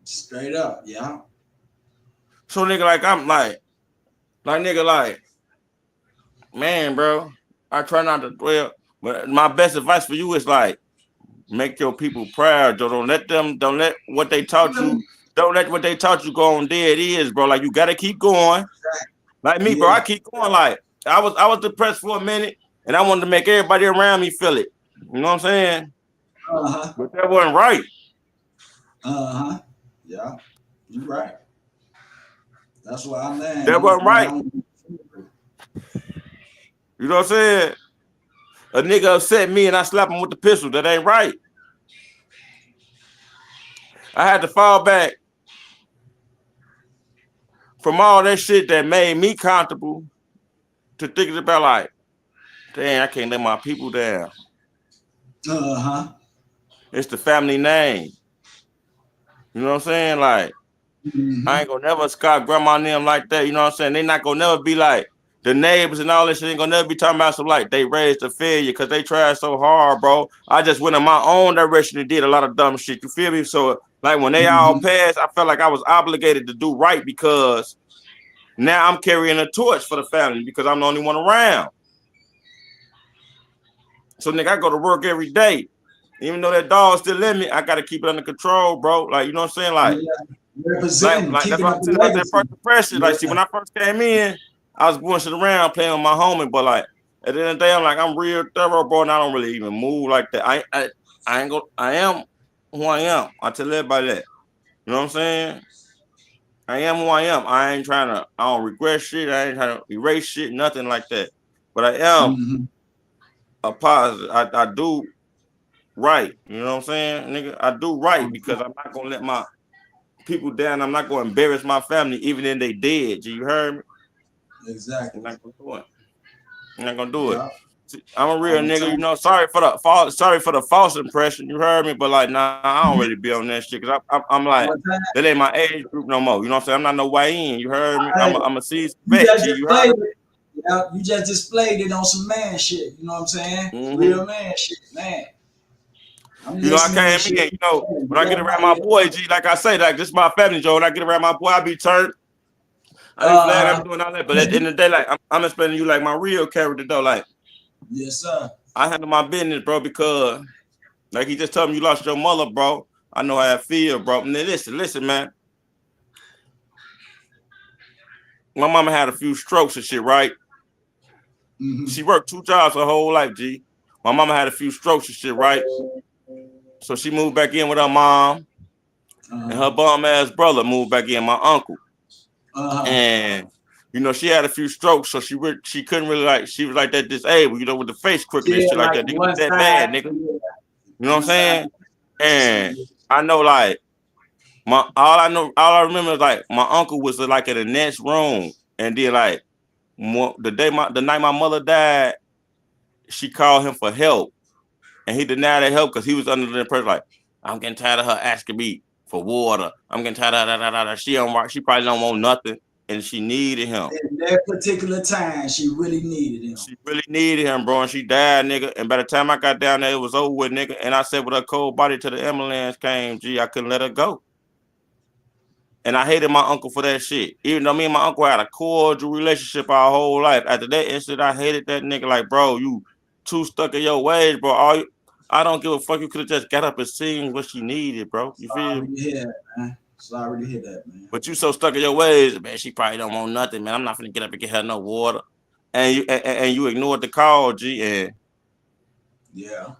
Straight up, yeah. So nigga, like, I'm like, nigga, like, man, bro, I try not to dwell, but my best advice for you is like, make your people proud, Joe. Don't let what they taught you, go on dead is, bro. Like, you gotta keep going. Like me, bro, I keep going. Like, I was depressed for a minute, and I wanted to make everybody around me feel it. You know what I'm saying? But that wasn't right. Yeah, you're right. That's why I'm there. That wasn't right. You know what I'm saying? A nigga upset me and I slap him with the pistol. That ain't right. I had to fall back from all that shit that made me comfortable to thinking about like, dang, I can't let my people down. It's the family name. You know what I'm saying? Like, I ain't gonna never scout grandma and them like that. You know what I'm saying? They not gonna never be like the neighbors and all this shit. Ain't gonna never be talking about some like they raised a failure because they tried so hard, bro. I just went in my own direction and did a lot of dumb shit. You feel me? So like when they all passed, I felt like I was obligated to do right because now I'm carrying a torch for the family because I'm the only one around. So nigga, I go to work every day. Even though that dog still in me, I gotta keep it under control, bro. Like, you know what I'm saying? Like, like that's what I'm saying about that first impression. Like, see, when I first came in, I was bullshit around playing with my homie, but like at the end of the day, I'm like, I'm real thorough, bro, and I don't really even move like that. I am who I am. I tell everybody that. You know what I'm saying? I am who I am. I don't regret shit. I ain't trying to erase shit, nothing like that. But I am a positive. I do right. You know what I'm saying, nigga? I do right because I'm not gonna let my people down. I'm not gonna embarrass my family, even if they dead. You heard me? Exactly. I'm not gonna do it. I'm not gonna do it. I'm a real nigga, you know. Sorry for the false impression. You heard me, but like, nah, I don't really be on that shit because I'm like, that ain't my age group no more. You know what I'm saying? I'm not no YN. You heard me? I'm a seasoned vet. You heard me? Yeah, you just displayed it on some man shit. You know what I'm saying? Real man shit, man. You know, I came in, you know, when I get around my boy, G, like I say, like this is my family, Joe. When I get around my boy, I be turned. I be flag, I be doing all that. But at the end of the day, like I'm explaining you like my real character though. Like, yes, sir. I handle my business, bro, because like he just told me you lost your mother, bro. I know how I feel, bro. And then listen, man. My mama had a few strokes and shit, right? She worked 2 jobs her whole life, G. My mama had a few strokes and shit, right? So she moved back in with her mom, and her bum ass brother moved back in, my uncle. And you know, she had a few strokes, so she couldn't really like, she was like that disabled, you know, with the face crooked and shit like that. Nigga, that bad, nigga. You know what I'm saying? And I know, like, all I remember is like my uncle was like in the next room, and then like the night my mother died, she called him for help, and he denied that help because he was under the impression like, I'm getting tired of her asking me for water. I'm getting tired of that. She probably don't want nothing, and she needed him. In that particular time, she really needed him. She really needed him, bro, and she died, nigga. And by the time I got down there, it was over with, nigga. And I said with her cold body till the ambulance came, G, I couldn't let her go. And I hated my uncle for that shit. Even though me and my uncle had a cordial relationship our whole life. After that incident, I hated that nigga. Like, bro, you too stuck in your ways, bro. I don't give a fuck. You could have just got up and seen what she needed, bro. You feel me? Yeah, man. Sorry to hear that, man. But you so stuck in your ways, man. She probably don't want nothing, man. I'm not finna get up and get her no water. And you ignored the call, G. And yeah,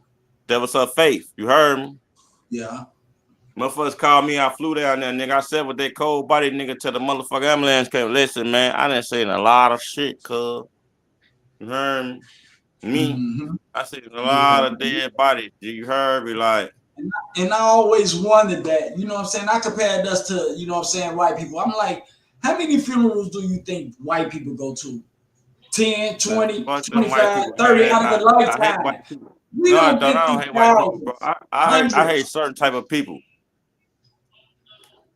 that was her faith. You heard me? Yeah. Motherfuckers called me. I flew down there, nigga. I said with that cold body, nigga, till the motherfucking ambulance came. Listen, man, I done seen a lot of shit, cuz. You heard me? Mm-hmm. I seen a lot of dead bodies. You heard me? Like, and I always wondered that, you know what I'm saying? I compared us to, you know what I'm saying, white people. I'm like, how many funerals do you think white people go to? 10, 20, 25, 30 out of the lifetime. I don't hate white people, bro. I hate certain type of people.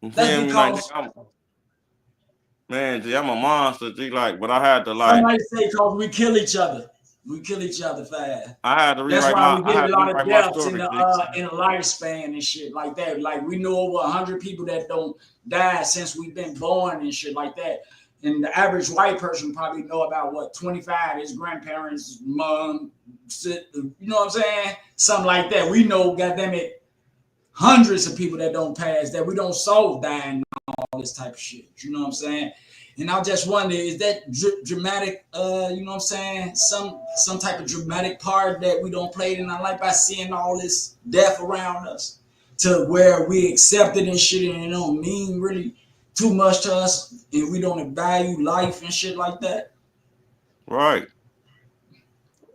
That's because, man, G, I'm a monster, G. Like, but I had to like. Somebody say because we kill each other. We kill each other fast. I had to rewrite That's why my. we get a lot of deaths in the lifespan and shit like that. Like we know over 100 people that don't die since we've been born and shit like that. And the average white person probably know about what 25, his grandparents, mom, you know what I'm saying? Something like that. We know, goddamn it, hundreds of people that don't pass, that we don't solve dying and all this type of shit. You know what I'm saying? And I just wonder, is that dramatic, you know what I'm saying? Some type of dramatic part that we don't play in our life by seeing all this death around us to where we accept it and shit and it don't mean really too much to us and we don't value life and shit like that. Right.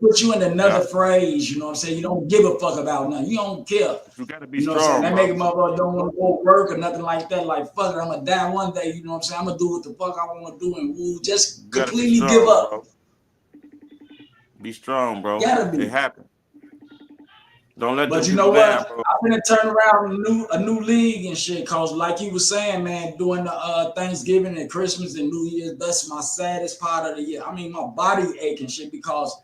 Put you in another phrase, you know what I'm saying? You don't give a fuck about nothing. You don't care. You gotta be strong. strong. That make a motherfucker don't want to go to work or nothing like that. Like, fuck it, I'm gonna die one day, you know what I'm saying? I'm gonna do what the fuck I want to do and woo, just completely strong, give up. Bro. Be strong, bro. Gotta be. It happened. Don't let. But you know what? I'm gonna turn around a new league and shit. Cause like you was saying, man, doing the Thanksgiving and Christmas and New Year's, that's my saddest part of the year. I mean, my body aching shit because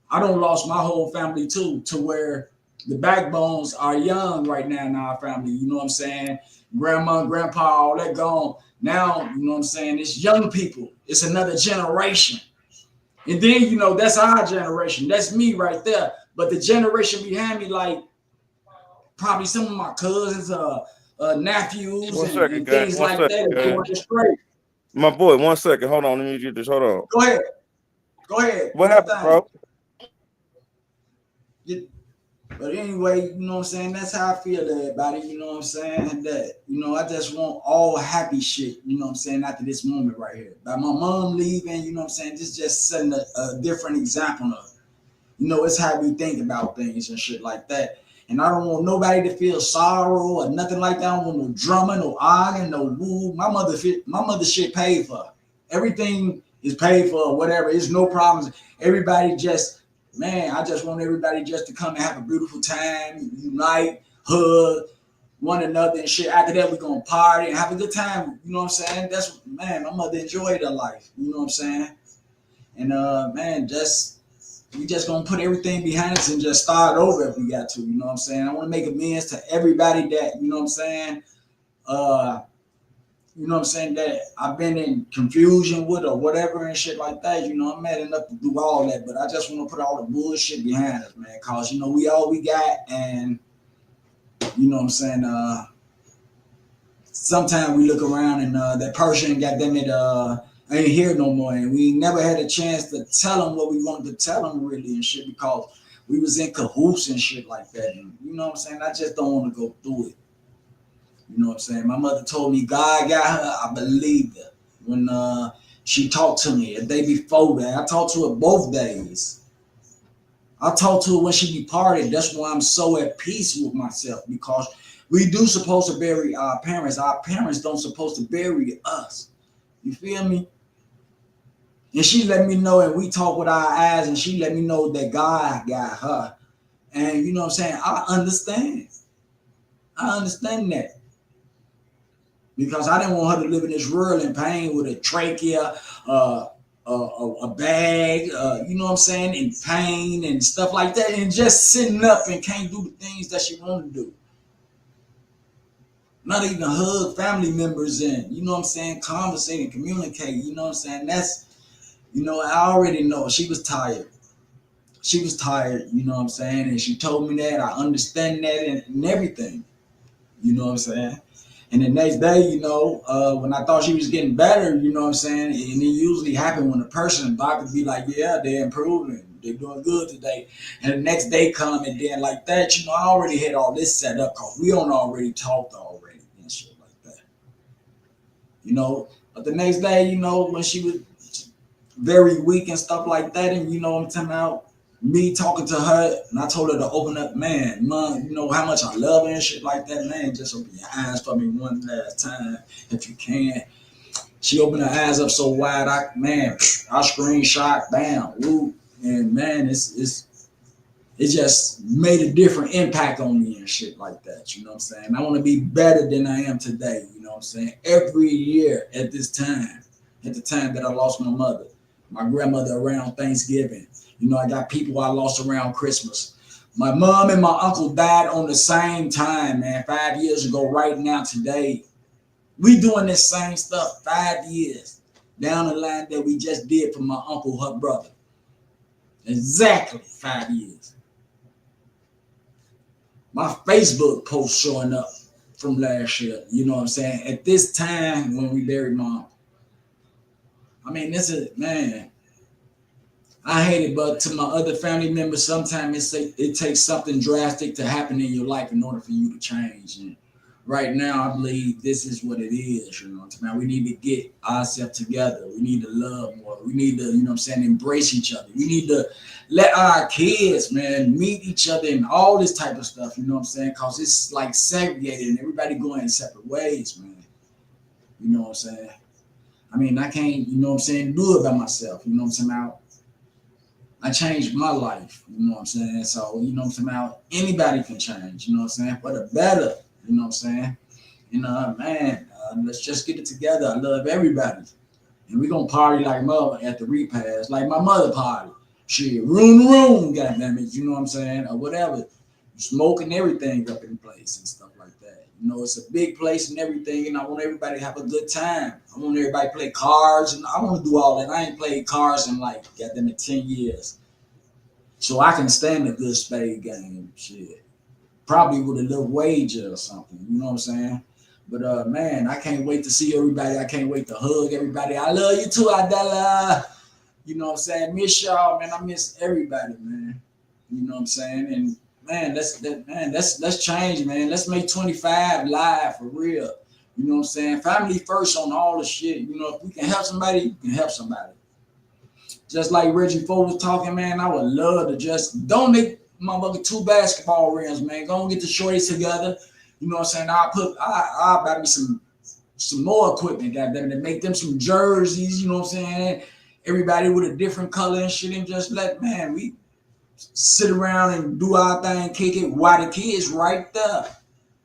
I done lost my whole family too, to where the backbones are young right now in our family. You know what I'm saying? Grandma, grandpa, all that gone. Now, you know what I'm saying? It's young people. It's another generation. And then, you know, that's our generation. That's me right there. But the generation behind me, like probably some of my cousins, nephews, and things like that, going straight. My boy, 1 second. Hold on. Let me get this. Hold on. Go ahead. Go ahead. What happened, bro? But anyway, you know what I'm saying? That's how I feel to everybody, you know what I'm saying? That, you know, I just want all happy shit, you know what I'm saying, after this moment right here. By my mom leaving, you know what I'm saying, this just setting a different example of, you know, it's how we think about things and shit like that. And I don't want nobody to feel sorrow or nothing like that. I don't want no drama, no arguing, no woo. My mother shit paid for. Everything is paid for, whatever. There's no problems. Everybody just, man, I just want everybody just to come and have a beautiful time, unite, hug one another and shit. After that, we're going to party and have a good time. You know what I'm saying? That's, man, my mother enjoyed her life. You know what I'm saying? And, man, we just going to put everything behind us and just start over if we got to. You know what I'm saying? I want to make amends to everybody that, you know what I'm saying, you know what I'm saying, that I've been in confusion with or whatever and shit like that. You know, I'm mad enough to do all that, but I just want to put all the bullshit behind us, man, because, you know, we all we got, and, you know what I'm saying, sometimes we look around and that person, goddamn it, ain't here no more, and we never had a chance to tell them what we wanted to tell them really and shit because we was in cahoots and shit like that. And, you know what I'm saying? I just don't want to go through it. You know what I'm saying? My mother told me God got her. I believed her. When She talked to me a day before that. I talked to her both days. I talked to her when she departed. That's why I'm so at peace with myself, because we do supposed to bury our parents. Our parents don't supposed to bury us. You feel me? And she let me know, and we talk with our eyes, and she let me know that God got her. And you know what I'm saying? I understand. I understand that. Because I didn't want her to live in this world in pain with a trachea, a bag, you know what I'm saying, in pain and stuff like that, and just sitting up and can't do the things that she want to do. Not even hug family members and, you know what I'm saying, conversate and communicate, you know what I'm saying. That's, you know, I already know she was tired. She was tired, you know what I'm saying, and she told me that. I understand that and everything, you know what I'm saying. And the next day, you know, when I thought she was getting better, you know what I'm saying, and it usually happens when a person, doctor be like, yeah, they're improving, they're doing good today. And the next day come, and then like that, you know, I already had all this set up because we don't already talked already and shit like that. You know, but the next day, you know, when she was very weak and stuff like that, and you know what I'm talking about, me talking to her, and I told her to open up, man, Mom, you know how much I love her and shit like that, man, just open your eyes for me one last time, if you can. She opened her eyes up so wide, I screenshot, bam, woo, and man, it just made a different impact on me and shit like that, you know what I'm saying? I want to be better than I am today, you know what I'm saying? Every year at this time, at the time that I lost my mother, my grandmother around Thanksgiving, you know, I got people I lost around Christmas. My mom and my uncle died on the same time, man, 5 years ago, right now, today. We doing this same stuff 5 years down the line that we just did for my uncle, her brother. Exactly 5 years. My Facebook post showing up from last year, you know what I'm saying? At this time when we buried mom. I mean, this is, man, I hate it, but to my other family members, sometimes it takes something drastic to happen in your life in order for you to change. And right now, I believe this is what it is. You know what I'm saying? We need to get ourselves together. We need to love more. We need to, you know what I'm saying, embrace each other. We need to let our kids, man, meet each other and all this type of stuff. You know what I'm saying? Because it's like segregated and everybody going in separate ways, man. You know what I'm saying? I mean, I can't, you know what I'm saying, do it by myself. You know what I'm saying? I changed my life, you know what I'm saying? So, you know what I'm saying? Anybody can change, you know what I'm saying? For the better, you know what I'm saying? You know, man, let's just get it together. I love everybody. And we're going to party like mother at the repast, like my mother party. Shit, room to room, goddammit, you know what I'm saying? Or whatever. Smoking everything up in place and stuff like that. You know, it's a big place and everything, and I want everybody to have a good time. I want everybody to play cards, and I want to do all that. I ain't played cards in like, goddamn it, 10 years. So I can stand a good spade game, shit. Probably with a little wager or something, you know what I'm saying? But man, I can't wait to see everybody. I can't wait to hug everybody. I love you too, Adela. You know what I'm saying? Miss y'all, man. I miss everybody, man. You know what I'm saying? And man, let's change, man. Let's make 25 live for real. You know what I'm saying? Family first on all the shit. You know, if we can help somebody, we can help somebody. Just like Reggie Ford was talking, man, I would love to just donate motherfucker 2 basketball rims, man. Go and get the shorties together. You know what I'm saying? I'll buy me some more equipment, goddamn it, and make them some jerseys, you know what I'm saying? Everybody with a different color and shit, and just let, man, we sit around and do our thing, kick it, while the kids right there.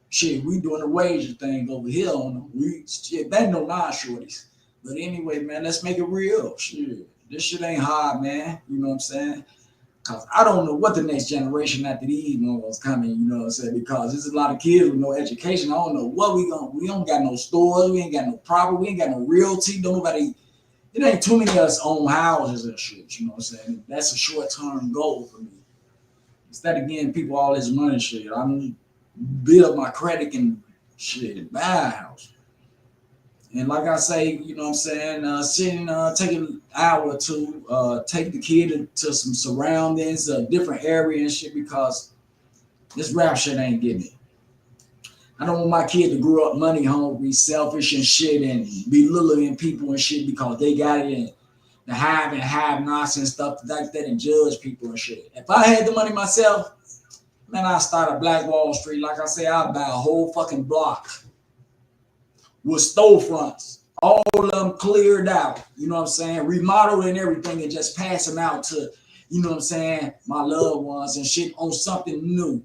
Shit, we doing the wager thing over here on them. We shit, they know my shorties. But anyway, man, let's make it real. Shit, this shit ain't hard, man. You know what I'm saying? Cause I don't know what the next generation after these motherfuckers coming, you know what I'm saying? Because there's a lot of kids with no education. I don't know what we don't got no stores, we ain't got no property, we ain't got no realty, nobody. It ain't too many of us own houses and shit, you know what I'm saying? That's a short-term goal for me. Instead of getting people all this money shit, I'm build my credit and shit, buy a house. And like I say, you know what I'm saying, sitting, taking an hour or two, take the kid to some surroundings, a different area and shit, because this rap shit ain't getting it. I don't want my kid to grow up money hungry, selfish and shit, and belittling people and shit because they got it, and the have nonsense stuff like that, and judge people and shit. If I had the money myself, man, I'd start a Black Wall Street. Like I say, I'd buy a whole fucking block with storefronts, all of them cleared out, you know what I'm saying, remodeled and everything, and just pass them out to, you know what I'm saying, my loved ones and shit on something new.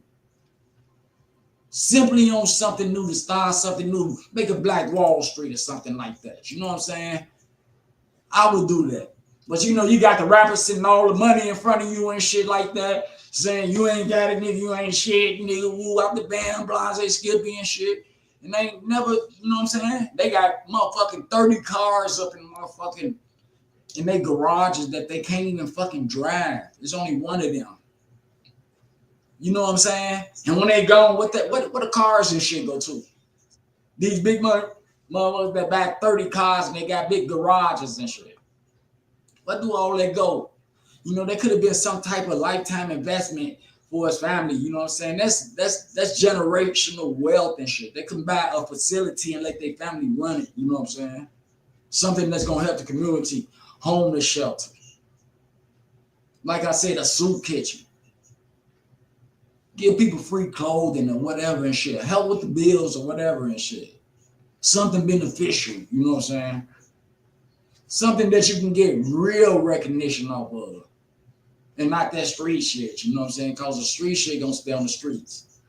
Simply on something new, to start something new, make a Black Wall Street or something like that. You know what I'm saying? I would do that. But you know, you got the rappers sitting all the money in front of you and shit like that, saying you ain't got it, nigga, you ain't shit, nigga, woo out the band, blase, Skippy and shit. And they ain't never, you know what I'm saying? They got motherfucking 30 cars up in their garages that they can't even fucking drive. There's only one of them. You know what I'm saying? And when they gone, what the cars and shit go to? These big motherfuckers that back 30 cars and they got big garages and shit. What do all that go? You know, there could have been some type of lifetime investment for his family. You know what I'm saying? That's generational wealth and shit. They can buy a facility and let their family run it. You know what I'm saying? Something that's gonna help the community. Homeless shelter. Like I said, a soup kitchen. Give people free clothing or whatever and shit. Help with the bills or whatever and shit. Something beneficial, you know what I'm saying? Something that you can get real recognition off of. And not that street shit, you know what I'm saying? Because the street shit gonna stay on the streets.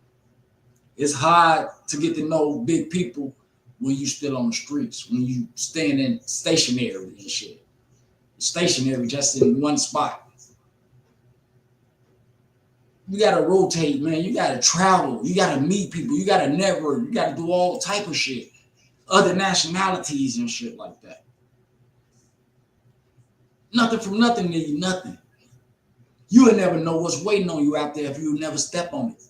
It's hard to get to know big people when you still on the streets, when you standing stationary and shit. Stationary just in one spot. You gotta rotate, man. You gotta travel. You gotta meet people. You gotta network. You gotta do all type of shit. Other nationalities and shit like that. Nothing from nothing, nigga, nothing. You will never know what's waiting on you out there if you never step on it.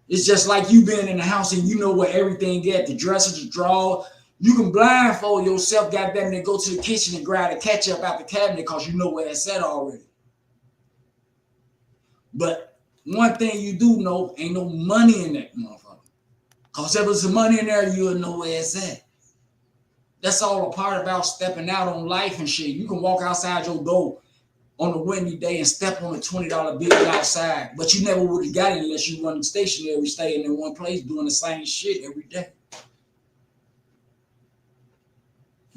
It's just like you being in the house and you know where everything at, the dresser, the drawer. You can blindfold yourself, goddamn, and go to the kitchen and grab the ketchup out the cabinet because you know where it's at already. But one thing you do know, ain't no money in that motherfucker. Because if there's some money in there, you'll know where it's at. That's all a part about stepping out on life and shit. You can walk outside your door on a windy day and step on a $20 bill outside, but you never would have got it unless you running stationary, staying in one place doing the same shit every day.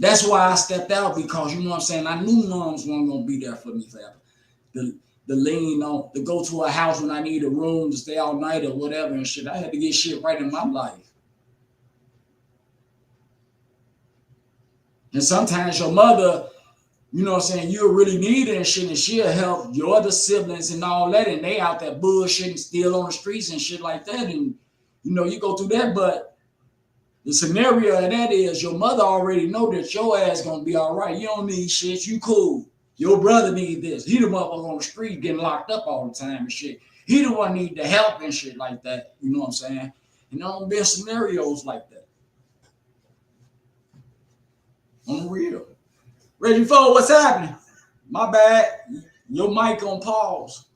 That's why I stepped out, because you know what I'm saying, I knew moms weren't gonna be there for me forever. The lean on, to go to a house when I need a room to stay all night or whatever and shit. I had to get shit right in my life. And sometimes your mother, you know what I'm saying, you'll really need it and shit, and she'll help your other siblings and all that, and they out there bullshitting, still on the streets and shit like that, and you know, you go through that, but the scenario of that is your mother already know that your ass gonna be all right. You don't need shit, you cool. Your brother need this. He the motherfucker on the street getting locked up all the time and shit. He the one need the help and shit like that, you know what I'm saying? And there don't be scenarios like that. On the real. Reggie Ford, what's happening? My bad. Your mic on pause.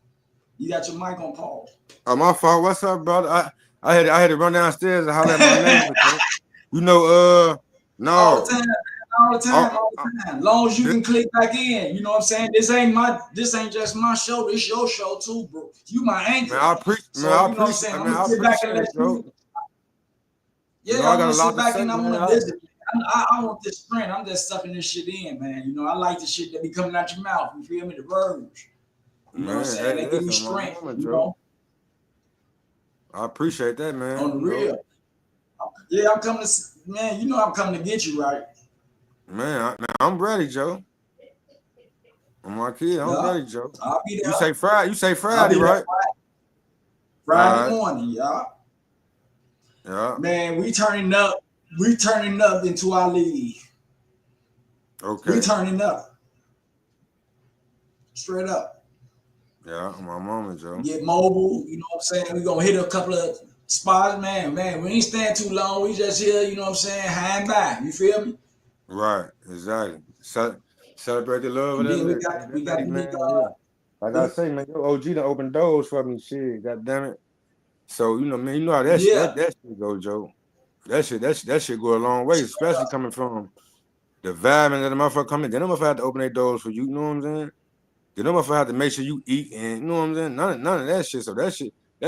You got your mic on pause. Oh, my fault. What's up, brother? I had to run downstairs and holler at my neighbor. You know, no. All the time. As long as you can click back in, you know what I'm saying? This ain't just my show. This your show too, bro. You my anchor. Man, I appreciate it, bro. Yeah, I'm gonna sit back and I want to listen. I want this strength. I'm just sucking this shit in, man. You know, I like the shit that be coming out your mouth. You feel me? The verbs. You know what I'm saying? They give me strength. You know? I appreciate that, man. On the real. Yeah, I'm coming to, man, you know I'm coming to get you, right? Man, I'm ready, Joe. I'm my kid. I'm ready, Joe. I'll be there. You say Friday, right? Friday morning, yeah. Yeah. Man, we turning up into our league. Okay. We turning up. Straight up. Yeah, my mama, Joe. Get mobile, you know what I'm saying? We're gonna hit a couple of spots, man. We ain't staying too long. We just here, you know what I'm saying, high and by. You feel me? Right, exactly. Celebrate the love of that. We got man. Like I say, man, your OG done open doors for me. Shit, God damn it. So you know, man, you know how that shit go, Joe. That shit go a long way, especially coming from the vibe and that the motherfucker come in. Then the motherfucker have to open their doors for you. You know what I'm saying? Then the motherfucker have to make sure you eat, and you know what I'm saying. None of that shit. So that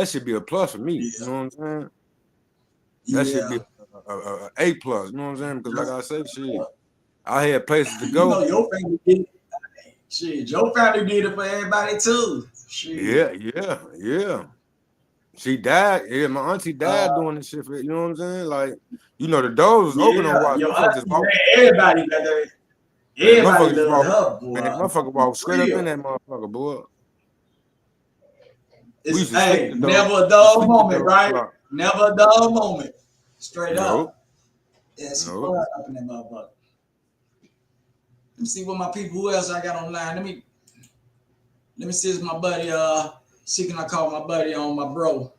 should be a plus for me. You know what I'm saying? That should be a plus. You know what I'm saying? Because like I say, shit, I had places to go. You know, your family did it. Shit, your family did it for everybody too. Shit. Yeah. She died. Yeah, my auntie died doing this shit. You know what I'm saying? Like, you know, the doors was open on watch. Motherfuckers walk. Everybody got that. Everybody loved her, boy. Man, motherfucker walk straight up in that motherfucker, boy. It's, never a dull moment, right? Never a dull moment. Straight up. Yeah, she was up in that motherfucker. Let me see what my people, who else I got online. Let me see if my buddy, see can I call my buddy on my bro.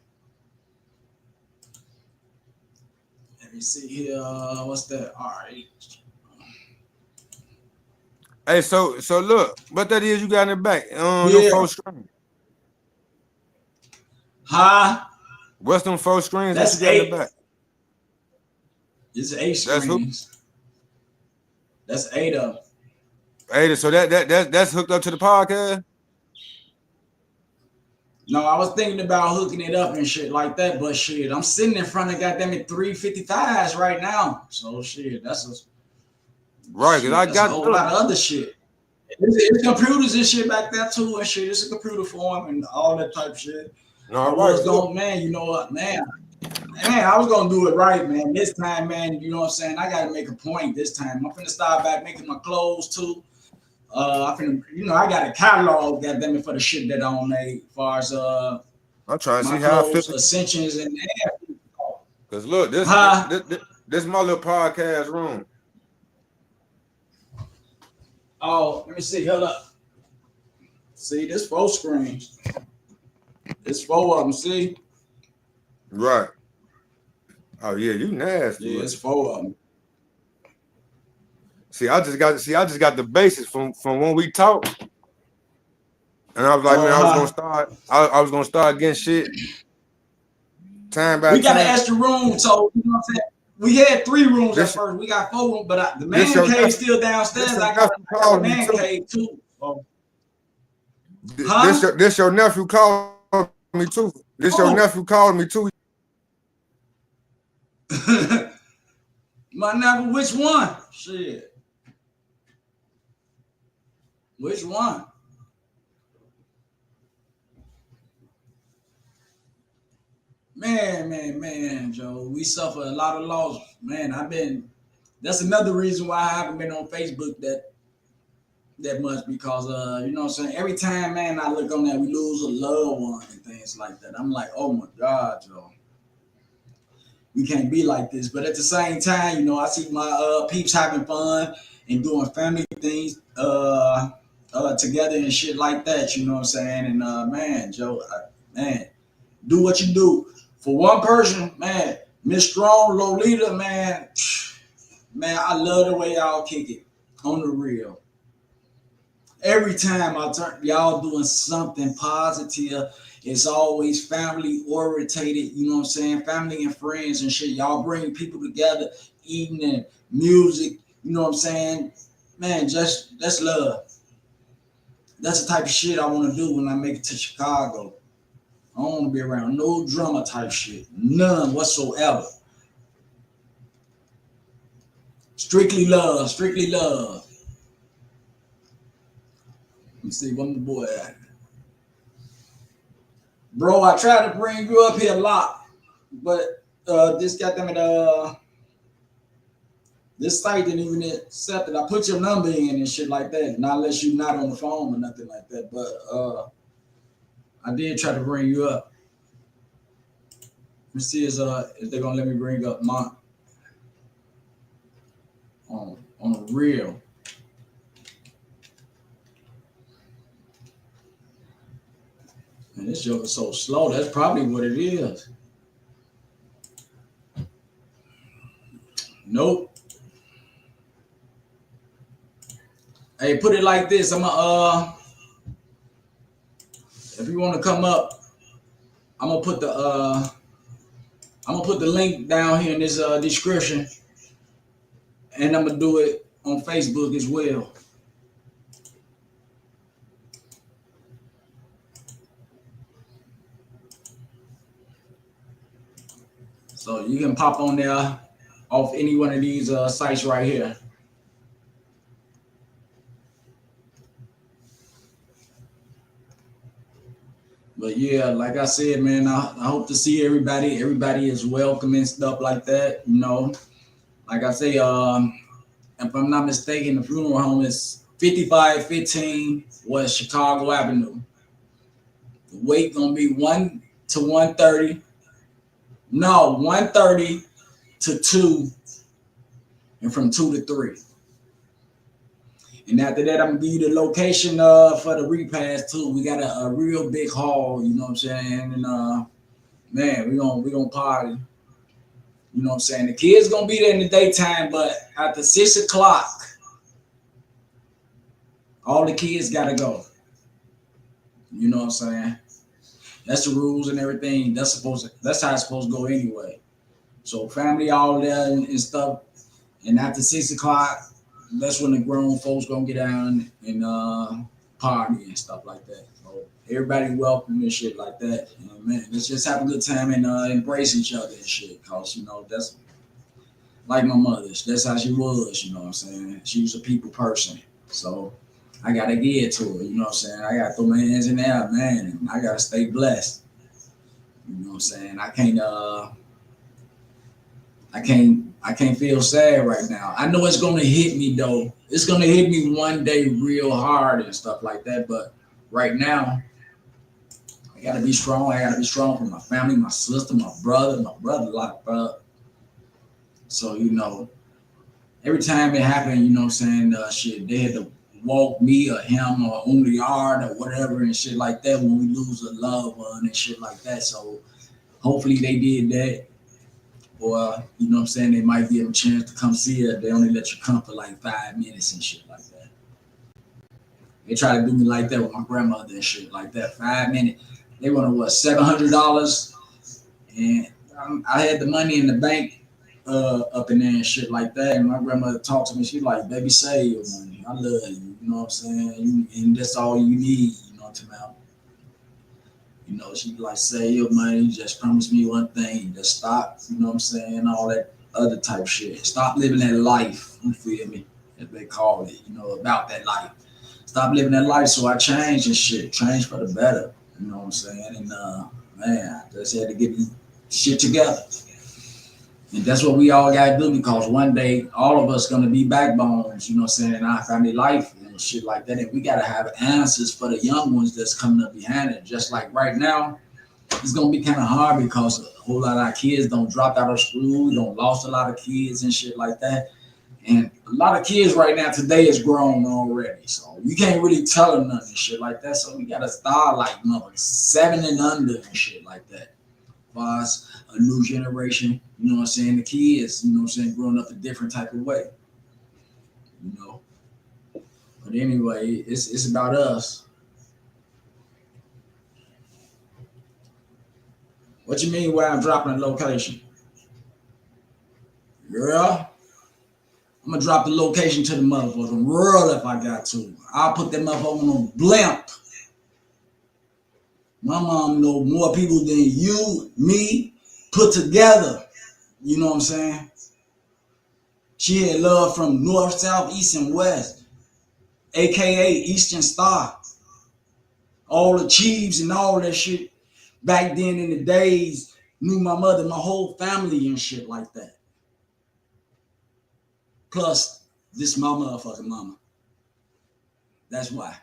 Let me see here. What's that? All right. Hey, so look, what that is you got in the back? Them 4 screens. Huh? What's them 4 screens That's that you got in the back? It's 8 screens. That's 8 of them. 8. So that's hooked up to the podcast? No, I was thinking about hooking it up and shit like that, but shit, I'm sitting in front of goddamn 355s right now. So shit, that's right, because I got a whole lot of other shit. It's computers and shit back there too, and shit. It's a computer form and all that type of shit. No, I was going, man, you know what, man, I was gonna do it right, man. This time, man, you know what I'm saying? I gotta make a point this time. I'm finna start back making my clothes too. I got a catalog, goddamn it, for the shit that I don't make, as far as I'm trying to see how I fit ascensions and because look, this is my little podcast room. Oh, let me see. Hold up. See, this 4 screens. It's 4 of them. See. Right. Oh yeah, you nasty. Yeah, it's 4 of them. See, I just got the basis from when we talked, and I was like, man, I was gonna start getting shit. Time by time. We got an extra room, so you know what I'm saying. We had 3 rooms at first. We got 4 rooms, but the man cave still downstairs. I got a man cave too. This your nephew called me too. Your nephew called me too. My nephew, which one? Shit. Which one? Man, Joe. We suffer a lot of loss. Man, that's another reason why I haven't been on Facebook that much, because you know what I'm saying, every time, man, I look on that, we lose a loved one and things like that. I'm like, oh my God, Joe. We can't be like this. But at the same time, you know, I see my peeps having fun and doing family things together and shit like that, you know what I'm saying? And man, Joe, man, do what you do. For one person, man, Miss Strong, Lolita, man, I love the way y'all kick it on the real. Every time I turn, y'all doing something positive. It's always family orientated, you know what I'm saying? Family and friends and shit. Y'all bring people together, eating and music, you know what I'm saying? Man, that's love. That's the type of shit I want to do when I make it to Chicago. I don't want to be around no drama type shit. None whatsoever. Strictly love, strictly love. Let me see, what my boy at? Bro, I try to bring you up here a lot, but this this site didn't even accept it. I put your number in and shit like that, not unless you're not on the phone or nothing like that. But I did try to bring you up. Let me see if they're gonna let me bring up my on the real. Man, this joke is so slow. That's probably what it is. Nope. Hey, put it like this. I'm if you want to come up, I'm gonna put the link down here in this description, and I'm gonna do it on Facebook as well. So you can pop on there off any one of these sites right here. But yeah, like I said, man, I hope to see everybody. Everybody is welcome and stuff like that. You know, like I say, if I'm not mistaken, the funeral home is 5515 West Chicago Avenue. The wait gonna be 1 to 1:30. No, 1:30 to 2, and from 2 to 3. And after that, I'm gonna give you the location for the repast too. We got a real big hall, you know what I'm saying? And man, we gonna party. You know what I'm saying? The kids gonna be there in the daytime, but after 6 o'clock, all the kids gotta go. You know what I'm saying? That's the rules and everything. That's how it's supposed to go anyway. So family all there and stuff. And after 6 o'clock, that's when the grown folks gonna get down and party and stuff like that. So everybody welcome and shit like that. You know, man, let's just have a good time and embrace each other and shit. Cause you know that's like my mother's. That's how she was. You know what I'm saying? She was a people person. So I gotta give it to her. You know what I'm saying? I gotta throw my hands in there, man. And I gotta stay blessed. You know what I'm saying? I can't feel sad right now. I know it's gonna hit me though. It's gonna hit me one day real hard and stuff like that. But right now, I gotta be strong. I gotta be strong for my family, my sister, my brother locked up. So you know, every time it happened, you know what I'm saying, shit, they had to walk me or him or on the yard or whatever and shit like that when we lose a loved one and shit like that. So hopefully they did that. Or, you know what I'm saying, they might give them a chance to come see it. They only let you come for like 5 minutes and shit like that. They try to do me like that with my grandmother and shit like that. 5 minutes. They wanted what, $700? And I had the money in the bank up in there and shit like that. And my grandmother talked to me. She's like, baby, save your money. I love you. You know what I'm saying? And that's all you need. You know what I'm saying? You know, she like, save your money, just promise me one thing, just stop, you know what I'm saying, all that other type shit. Stop living that life, you feel me, as they call it, you know, about that life. Stop living that life, so I changed and shit, change for the better, you know what I'm saying, and man, I just had to get shit together. And that's what we all gotta do, because one day, all of us gonna be backbones, you know what I'm saying, in our family life and shit like that. And we gotta have answers for the young ones that's coming up behind it. Just like right now, it's gonna be kind of hard because a whole lot of our kids don't drop out of school, don't lost a lot of kids and shit like that. And a lot of kids right now today is grown already. So you can't really tell them nothing and shit like that. So we gotta start like 7 and under and shit like that. For us, a new generation, you know what I'm saying, the kids, you know what I'm saying, growing up a different type of way. You know. But anyway, it's about us. What you mean why I'm dropping the location? Girl, I'm gonna drop the location to the motherfucking world if I got to. I'll put that motherfucker on a blimp. My mom know more people than you, me, put together. You know what I'm saying? She had love from north, south, east, and west. AKA Eastern Star. All the chiefs and all that shit back then in the days knew my mother, my whole family and shit like that. Plus, this my motherfucking mama. That's why.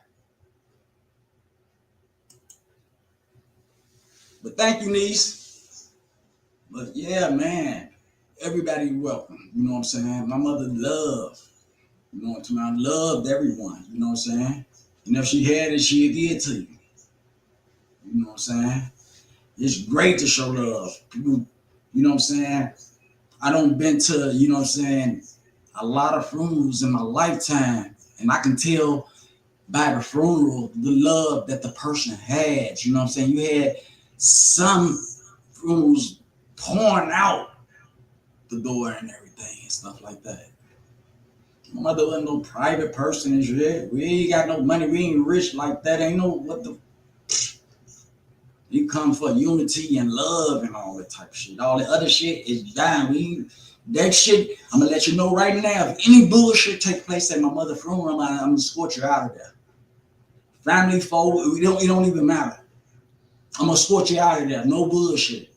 But thank you, niece. But yeah, man, everybody welcome. You know what I'm saying? My mother loved. You know what I'm saying? I loved everyone. You know what I'm saying? And if she had it, she'd give it to you. You know what I'm saying? It's great to show love. People, you know what I'm saying? I don't been to, you know what I'm saying, a lot of funerals in my lifetime. And I can tell by the funeral the love that the person had. You know what I'm saying? You had some funerals pouring out the door and everything and stuff like that. My mother wasn't no private person and shit. We ain't got no money. We ain't rich like that. Ain't no what the. You come for unity and love and all that type of shit. All the other shit is dying. That shit, I'm gonna let you know right now. If any bullshit take place at my mother's funeral, I'm gonna escort you out of there. Family, foe, it don't even matter. I'm gonna escort you out of there. No bullshit.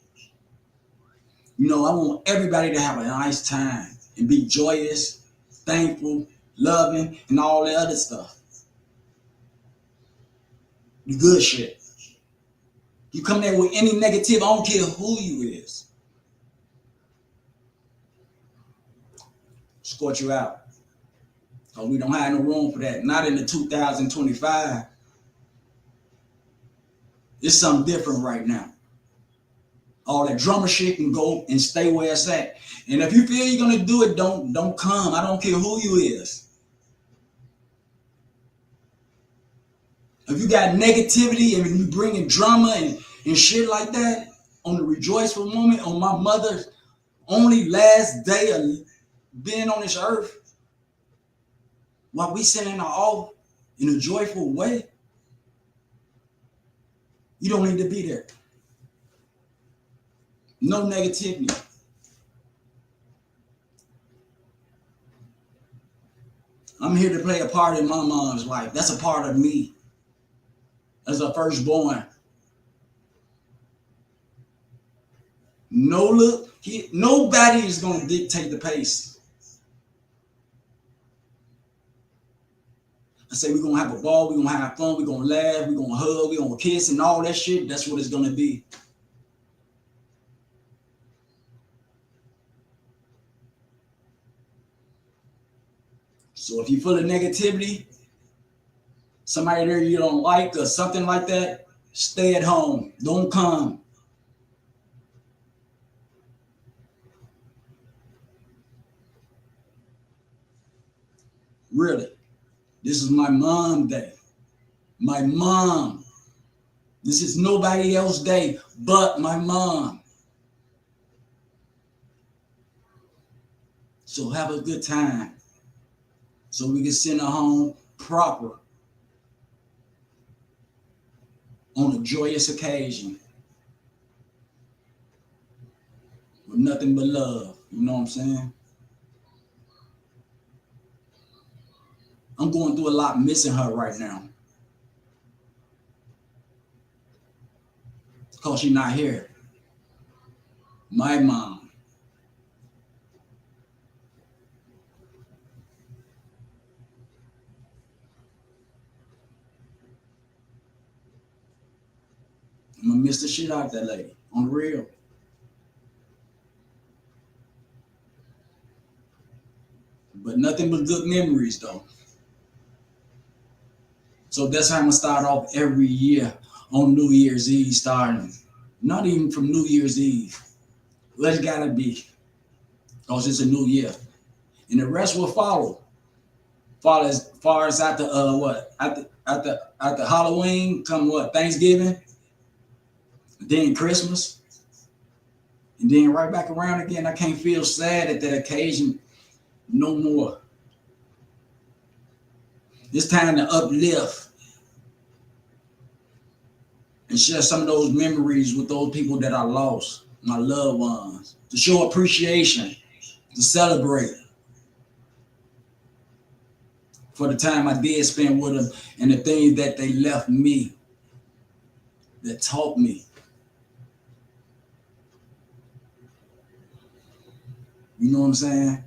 You know, I want everybody to have a nice time and be joyous, thankful, loving, and all the other stuff. The good shit. You come there with any negative, I don't care who you is. Escort you out. Because we don't have no room for that. Not in the 2025. It's something different right now. All that drummer shit can go and stay where it's at. And if you feel you're gonna do it, don't come. I don't care who you is. If you got negativity and you bringing drama and shit like that on the rejoiceful moment, on my mother's only last day of being on this earth, while we sending her off in a joyful way, you don't need to be there. No negativity. I'm here to play a part in my mom's life. That's a part of me as a firstborn. Nobody is going to dictate the pace. I say we're going to have a ball, we're going to have fun, we're going to laugh, we're going to hug, we're going to kiss and all that shit. That's what it's going to be. So if you feel the negativity, somebody there you don't like or something like that, stay at home. Don't come. Really. This is my mom day. My mom. This is nobody else's day but my mom. So have a good time. So we can send her home proper on a joyous occasion with nothing but love. You know what I'm saying? I'm going through a lot missing her right now because she's not here. My mom. I'm gonna miss the shit out of that lady, on the real. But nothing but good memories though. So that's how I'm gonna start off every year on New Year's Eve starting. Not even from New Year's Eve. Well, it's gotta be, because it's a new year. And the rest will follow. As far as after after Halloween, come what? Thanksgiving. Then Christmas, and then right back around again. I can't feel sad at that occasion no more. It's time to uplift and share some of those memories with those people that I lost, my loved ones, to show appreciation, to celebrate for the time I did spend with them and the things that they left me, that taught me. You know what I'm saying?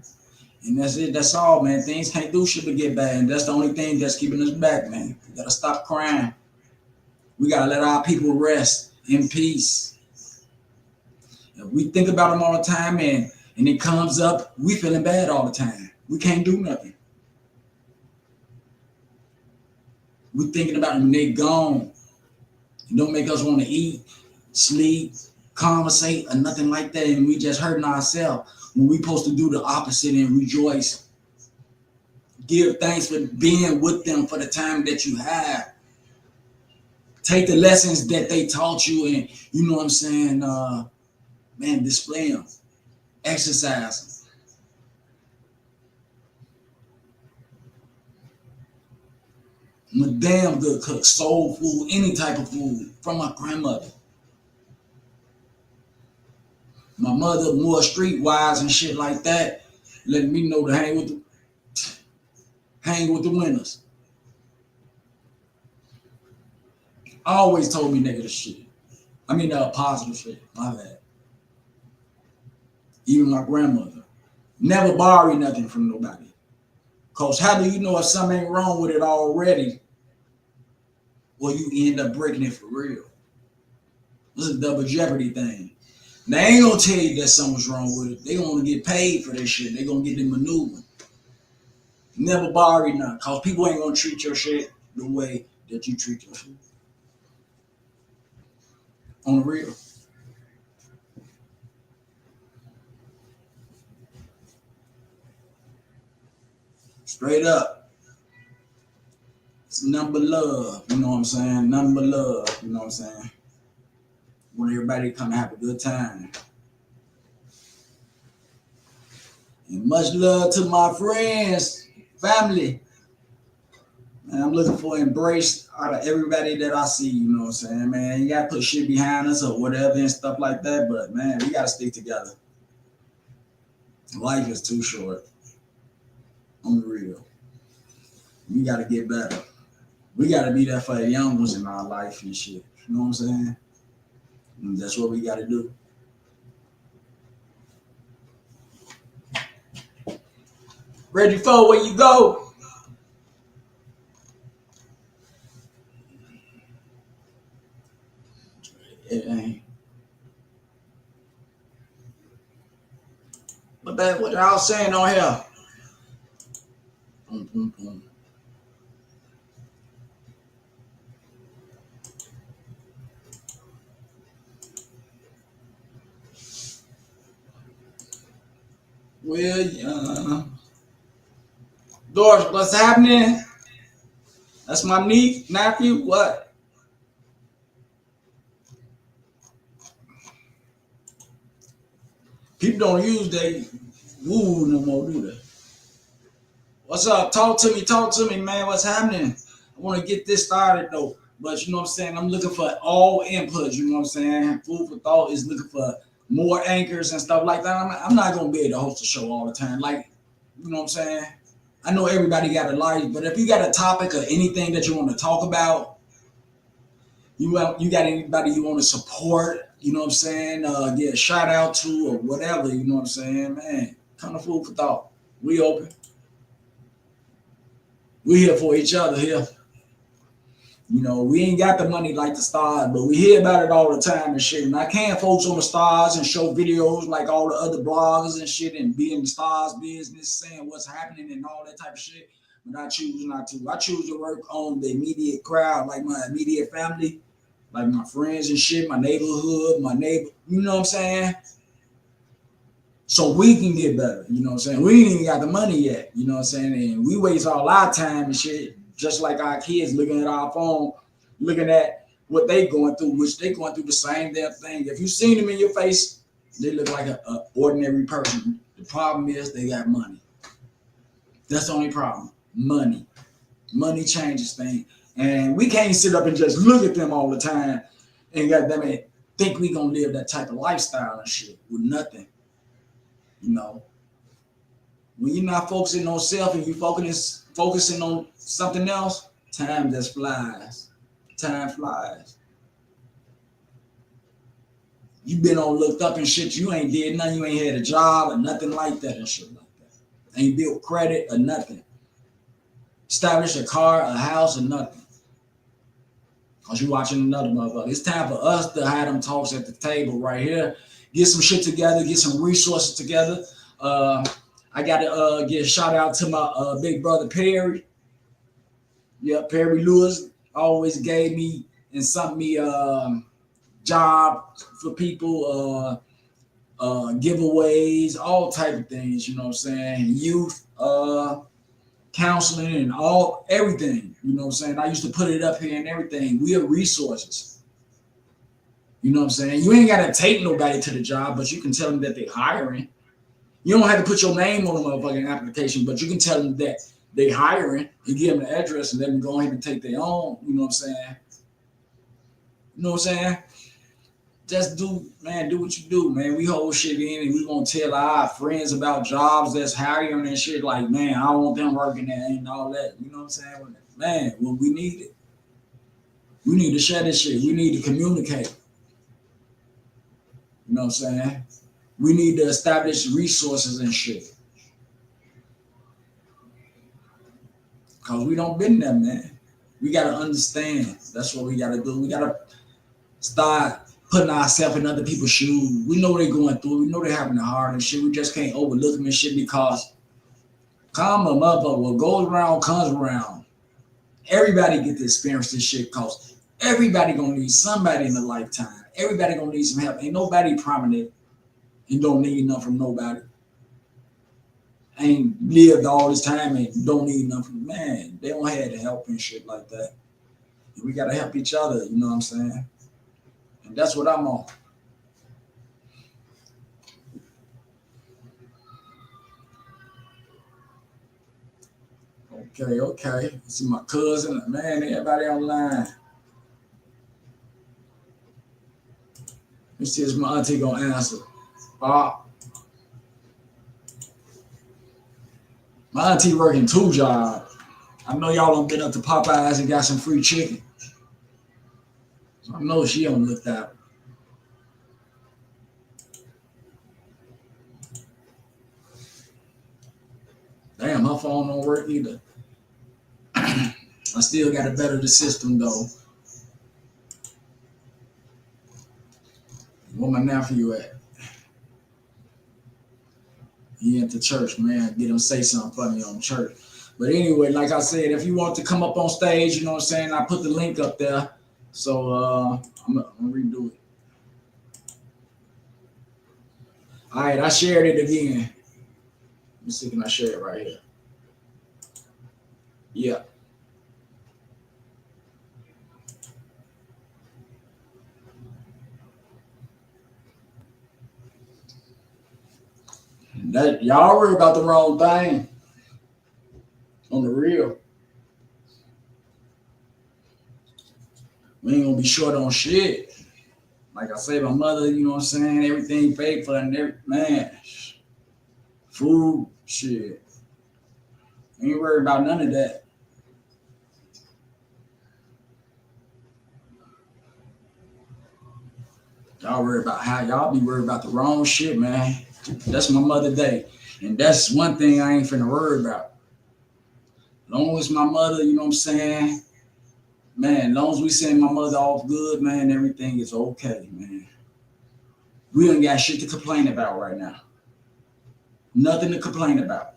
And that's it. That's all, man. Things can't do shit but get bad. And that's the only thing that's keeping us back, man. We gotta stop crying. We gotta let our people rest in peace. If we think about them all the time and it comes up, we feeling bad all the time. We can't do nothing. We thinking about them, they gone. It don't make us want to eat, sleep, conversate, or nothing like that. And we just hurting ourselves. When we supposed to do the opposite and rejoice. Give thanks for being with them for the time that you have. Take the lessons that they taught you and, you know what I'm saying, man, display them, exercise them. I'm a damn good cook, soul food, any type of food from my grandmother. My mother more streetwise and shit like that, letting me know to hang with the winners. Always told me negative shit. I mean, positive shit. My bad. Even my grandmother never borrowed nothing from nobody. Cause how do you know if something ain't wrong with it already? Well, you end up breaking it for real. This is a double jeopardy thing. They ain't gonna tell you that something's wrong with it. They gonna get paid for this shit. They gonna get the maneuver. Never borrow nothing. Cause people ain't gonna treat your shit the way that you treat your shit. On the real. Straight up. It's nothing but love. You know what I'm saying? Nothing but love. You know what I'm saying? Want everybody to come have a good time. And much love to my friends, family. And I'm looking for embrace out of everybody that I see, you know what I'm saying, man. You gotta put shit behind us or whatever and stuff like that, but man, we gotta stick together. Life is too short. On the real. We gotta get better. We gotta be there for the young ones in our life and shit. You know what I'm saying? And that's what we gotta do. Ready for where you go? It ain't. But that what I was saying on here. Boom, boom, boom. Well, George, what's happening? That's my niece, nephew. What? People don't use they woo no more, do they? What's up? Talk to me, man. What's happening? I want to get this started though. But you know what I'm saying? I'm looking for all inputs, you know what I'm saying? Food for Thought is looking for more anchors and stuff like that. I'm not gonna be able to host a show all the time. Like, you know what I'm saying? I know everybody got a life, but if you got a topic or anything that you want to talk about, you got anybody you want to support, you know what I'm saying? Get a shout out to or whatever, you know what I'm saying? Man, come to Food for Thought. We open. We here for each other here. You know, we ain't got the money like the stars, but we hear about it all the time and shit. And I can't focus on the stars and show videos like all the other bloggers and shit and be in the stars business, saying what's happening and all that type of shit. But I choose not to. I choose to work on the immediate crowd, like my immediate family, like my friends and shit, my neighborhood, my neighbor, you know what I'm saying? So we can get better, you know what I'm saying? We ain't even got the money yet, you know what I'm saying? And we waste all our time and shit, just like our kids looking at our phone, looking at what they going through, which they going through the same damn thing. If you seen them in your face, they look like an ordinary person. The problem is they got money. That's the only problem. Money. Money changes things. And we can't sit up and just look at them all the time and goddamn think we gonna live that type of lifestyle and shit with nothing. You know, when you're not focusing on self and you focusing on something else, time just flies. Time flies. You been on looked up and shit, you ain't did nothing, you ain't had a job or nothing like that and shit like that. Ain't built credit or nothing. Established a car, a house, or nothing. Cause you watching another motherfucker. It's time for us to have them talks at the table right here. Get some shit together, get some resources together. I gotta get a shout out to my big brother Perry. Yeah, Perry Lewis always gave me and sent me job for people, giveaways, all type of things, you know what I'm saying? Youth counseling and everything. You know what I'm saying? I used to put it up here and everything. We are resources. You know what I'm saying? You ain't got to take nobody to the job, but you can tell them that they're hiring. You don't have to put your name on the motherfucking application, but you can tell them that they hiring and give them the address and let them go ahead and take their own. You know what I'm saying? You know what I'm saying? Just do what you do, man. We hold shit in and we gonna tell our friends about jobs that's hiring and shit like, man, I don't want them working there and all that. You know what I'm saying? Man, well, we need it. We need to share this shit. We need to communicate. You know what I'm saying? We need to establish resources and shit. Because we don't been there, man. We got to understand. That's what we got to do. We got to start putting ourselves in other people's shoes. We know they're going through. We know they're having it hard and shit. We just can't overlook them and shit because karma, motherfucker, what goes around comes around. Everybody get to experience this shit because everybody going to need somebody in a lifetime. Everybody going to need some help. Ain't nobody prominent and don't need nothing from nobody. Ain't lived all this time and don't need nothing. Man, they don't have the help and shit like that. And we got to help each other, you know what I'm saying? And that's what I'm on. Okay. See my cousin, man, everybody online. Let's see if my auntie gonna answer. My auntie working 2 jobs. I know y'all done been up to Popeyes and got some free chicken. So I know she don't look that. Damn, my phone don't work either. I still got to better the system though. Where my nephew at? He at the church, man. Get him say something funny on church. But anyway, like I said, if you want to come up on stage, you know what I'm saying, I put the link up there. So I'm gonna redo it. All right, I shared it again. Let me see, can I share it right here? Yeah. That y'all worry about the wrong thing. On the real. We ain't gonna be short on shit. Like I say, my mother, you know what I'm saying, everything paid for and man. Food, shit. Ain't worried about none of that. Y'all worry about how y'all be worried about the wrong shit, man. That's my mother day. And that's one thing I ain't finna worry about. As long as my mother, you know what I'm saying, man, as long as we send my mother off good, man, everything is okay, man. We ain't got shit to complain about right now. Nothing to complain about.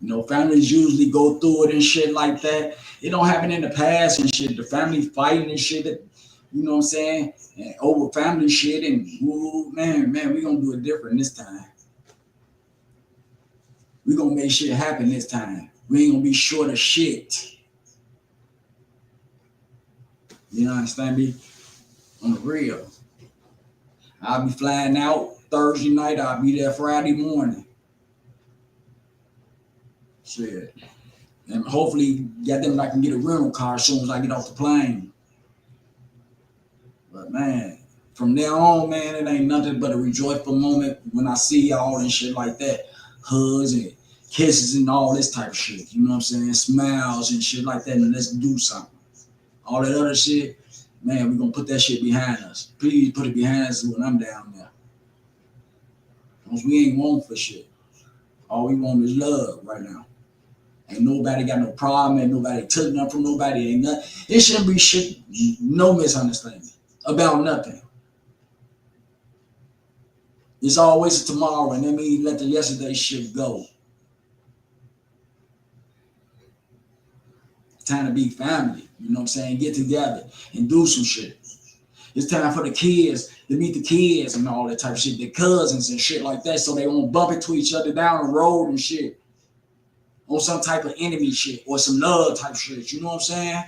You know, families usually go through it and shit like that. It don't happen in the past and shit. The family fighting and shit, you know what I'm saying? And over family shit and man, we gonna do it different this time. We gonna make shit happen this time. We ain't gonna be short of shit. You know, understand me? On the real. I'll be flying out Thursday night. I'll be there Friday morning. Shit. And hopefully, goddamn, I can get a rental car as soon as I get off the plane. But man, from there on, man, it ain't nothing but a rejoiceful moment when I see y'all and shit like that. Hugs and kisses and all this type of shit. You know what I'm saying? Smiles and shit like that. And let's do something. All that other shit, man, we're going to put that shit behind us. Please put it behind us when I'm down there. Because we ain't want for shit. All we want is love right now. Ain't nobody got no problem. Ain't nobody took nothing from nobody. Ain't nothing. It shouldn't be shit, no misunderstanding about nothing. It's always a tomorrow, and that means let the yesterday shit go. Time to be family, you know what I'm saying? Get together and do some shit. It's time for the kids to meet the kids and all that type of shit, their cousins and shit like that, so they won't bump into each other down the road and shit. on some type of enemy shit or some love type shit. You know what I'm saying?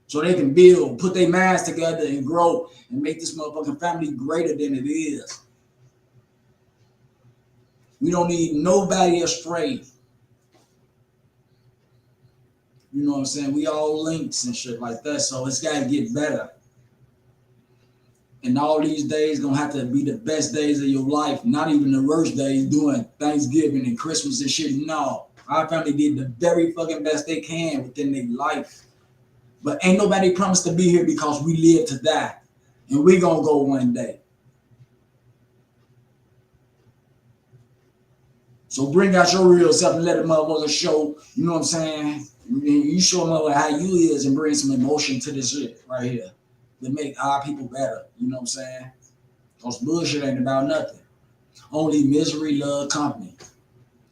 So they can build, put their minds together and grow and make this motherfucking family greater than it is. We don't need nobody astray. You know what I'm saying? We all links and shit like that. So it's got to get better. And all these days gonna have to be the best days of your life. Not even the worst days doing Thanksgiving and Christmas and shit. No. Our family did the very fucking best they can within their life. But ain't nobody promised to be here because we live to die. And we gonna go one day. So bring out your real self and let the motherfucker show, you know what I'm saying? You show them how you is and bring some emotion to this shit right here. To make our people better, you know what I'm saying? Because bullshit ain't about nothing. Only misery, love, company.